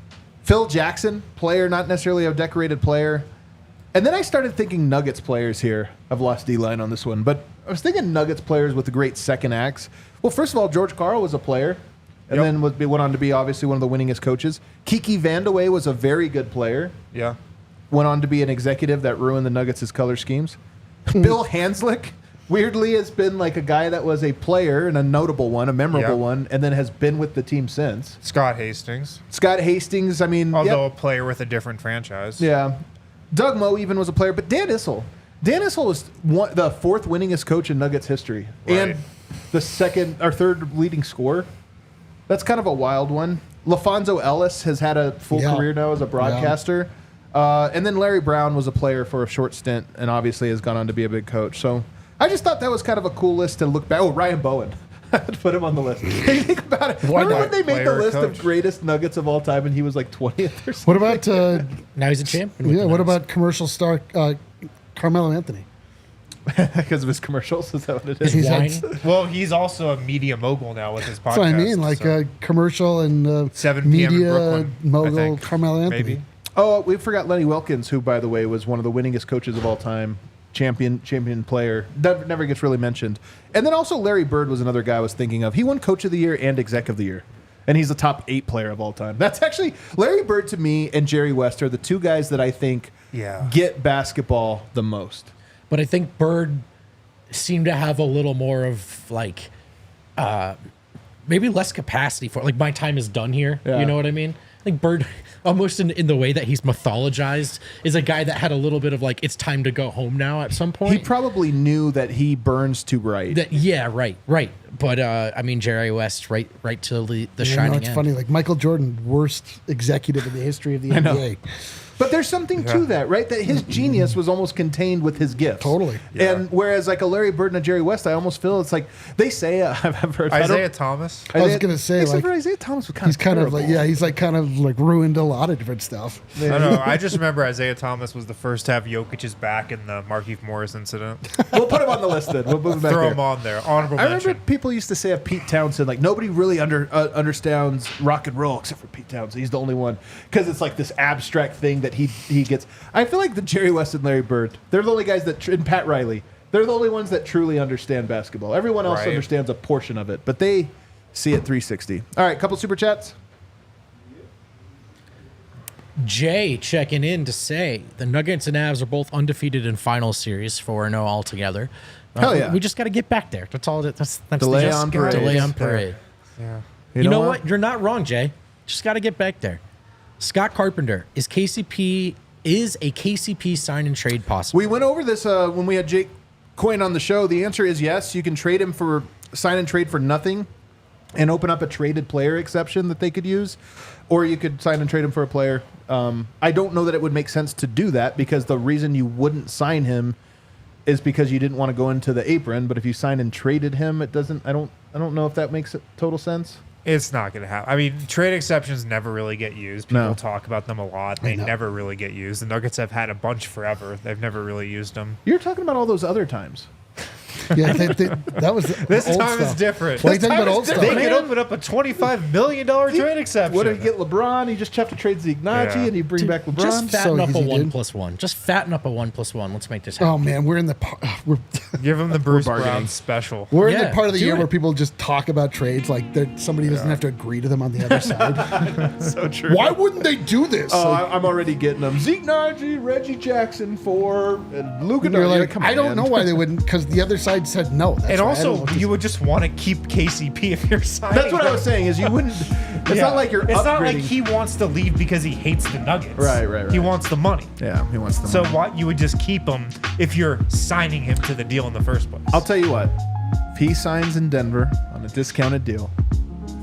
A: Phil Jackson, player, not necessarily a decorated player. And then I started thinking Nuggets players here. I've lost D-line on this one. But I was thinking Nuggets players with the great second acts. Well, first of all, George Karl was a player. And then went on to be, obviously, one of the winningest coaches. Kiki Vandeweghe was a very good player.
C: Yeah.
A: Went on to be an executive that ruined the Nuggets' color schemes. Bill Hanslick, weirdly, has been like a guy that was a player and a notable one, a memorable one, and then has been with the team since.
C: Scott Hastings,
A: I mean...
C: Although a player with a different franchise.
A: Yeah. Doug Moe even was a player, but Dan Issel. Dan Issel was the 4th winningest coach in Nuggets history.
C: Right.
A: And the 2nd or 3rd leading scorer. That's kind of a wild one. LaFonso Ellis has had a full career now as a broadcaster. And then Larry Brown was a player for a short stint and obviously has gone on to be a big coach. So I just thought that was kind of a cool list to look back. Oh, Ryan Bowen. I'd put him on the list. Hey, think about it. Remember when they made the list of greatest Nuggets of all time and he was like 20th or something?
D: What about...
B: now he's a champion.
D: Yeah, what about commercial star Carmelo Anthony?
A: Because of his commercials? Is that what it is?
B: His wine?
C: Well, he's also a media mogul now with his podcast.
D: That's what I mean, like a commercial and
C: 7 p.m.
D: media
C: in Brooklyn,
D: mogul Carmelo Anthony.
C: Maybe.
A: Oh, we forgot Lenny Wilkins, who, by the way, was one of the winningest coaches of all time. Champion player. Never gets really mentioned. And then also Larry Bird was another guy I was thinking of. He won Coach of the Year and Exec of the Year. And he's the top 8 player of all time. That's actually... Larry Bird, to me, and Jerry West are the 2 guys that I think get basketball the most.
B: But I think Bird seemed to have a little more of, like, maybe less capacity for it. Like, my time is done here.
A: Yeah.
B: You know what I mean? I Like Bird, almost in the way that he's mythologized, is a guy that had a little bit of like, it's time to go home now at some point.
A: He probably knew that he burns too bright.
B: Right. But I mean, Jerry West, right to the shining
D: it's
B: end.
D: funny. Like Michael Jordan, worst executive in the history of the NBA.
A: But there's something to that, right? That his genius was almost contained with his gifts.
D: Totally.
A: Yeah. And whereas like a Larry Bird and a Jerry West, I almost feel it's like they say I've heard
C: Isaiah Thomas.
D: I was gonna say
A: except
D: like
A: for Isaiah Thomas was kind
D: he's
A: of
D: kind
A: terrible.
D: of like he's like kind of like ruined a lot of different stuff.
C: I don't know. I just remember Isaiah Thomas was the first to have Jokic's back in the Markieff Morris incident.
A: We'll put him on the list then. We'll move him back
C: Throw
A: there.
C: him on there. Honorable
A: I
C: mention.
A: remember people used to say of Pete Townsend, like nobody really understands rock and roll except for Pete Townsend. He's the only one because it's like this abstract thing that he gets. I feel like the Jerry West and Larry Bird, they're the only guys that, and Pat Riley, they're the only ones that truly understand basketball. Everyone else
C: Right.
A: understands a portion of it, but they see it 360. All right, couple super chats.
B: Jay checking in to say the Nuggets and Avs are both undefeated in final series, 4-0 altogether.
A: Hell yeah.
B: We just got to get back there. That's all. That's
A: Delay
B: just
A: on parade.
B: Delay on parade.
C: Yeah.
B: You know what? You're not wrong, Jay. Just got to get back there. Scott Carpenter, is a KCP sign and trade possible?
A: We went over this when we had Jake Coyne on the show. The answer is yes. You can trade him for sign and trade for nothing and open up a traded player exception that they could use, or you could sign and trade him for a player. I don't know that it would make sense to do that because the reason you wouldn't sign him is because you didn't want to go into the apron. But if you signed and traded him, it doesn't. I don't know if that makes total sense.
C: It's not going to happen. I mean, trade exceptions never really get used. People
A: No.
C: talk about them a lot. They never really get used. The Nuggets have had a bunch forever. They've never really used them.
A: You're talking about all those other times.
D: Yeah, that was
C: This
D: old
C: time
D: stuff.
C: is different.
D: What are you talking about old stuff?
C: They could open up a $25 million trade exception.
A: What if you get LeBron? You just have to trade Zeke Naji
C: Yeah.
A: and you bring back LeBron.
B: Just fatten
D: So
B: up a
D: easy,
B: 1+1. Just fatten up a 1+1. Let's make this happen.
D: Oh man, we're in the we're
C: Give them the Bruce
A: bargaining.
C: Brown special.
D: we're in
B: Yeah,
D: the part of the
B: do
D: year
B: it.
D: where people just talk about trades like somebody doesn't have to agree to them on the other side.
A: So true.
D: Why wouldn't they do this?
A: Oh,
D: Like,
A: I'm already getting them. Zeke Naji, Reggie Jackson and Luka.
D: you're like,
A: come
D: I
A: on,
D: don't
A: man.
D: know why they wouldn't, because the other side said no. That's
C: And
D: why I don't know
C: also,
D: what to
C: you
D: say.
C: would just want to keep KCP if you're signing.
A: That's what I
C: him.
A: was saying. Is you wouldn't. It's not like you're.
C: It's not like
A: upgrading.
C: he wants to leave because he hates the Nuggets.
A: Right.
C: He wants the money.
A: Yeah, he wants the
C: So
A: money.
C: why you would just keep him if you're signing him to the deal in the first place?
A: I'll tell you what. If he signs in Denver on a discounted deal,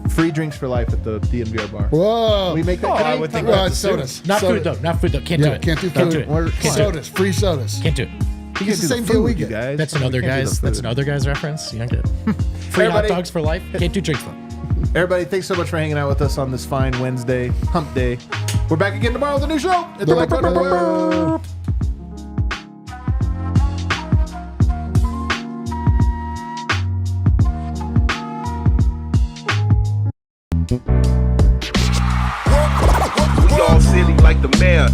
A: free drinks for life at the DNVR bar.
D: Whoa.
A: We make that.
C: Oh,
A: can
C: I would think
D: Well,
C: that's
D: sodas.
B: Not
D: Soda.
B: food though. Not food though. Can't do
D: Yeah,
B: it.
D: can't do
B: Can't
D: food.
B: do it. Can't do it.
D: Sodas, free sodas.
B: Can't do it.
A: You
D: It's
A: can't
D: the
A: do
D: same deal we
A: you
D: get.
A: guys.
B: That's
A: We
B: another
A: can't do
B: guy's.
A: the
B: That's
A: food.
B: another guy's reference. You don't get it. Free
A: Everybody-
B: hot dogs for life. Can't do drinks though.
A: Everybody, thanks so much for hanging out with us on this fine Wednesday, hump day. We're back again tomorrow with a new show. At the Light Button.
F: We all silly like the mayor.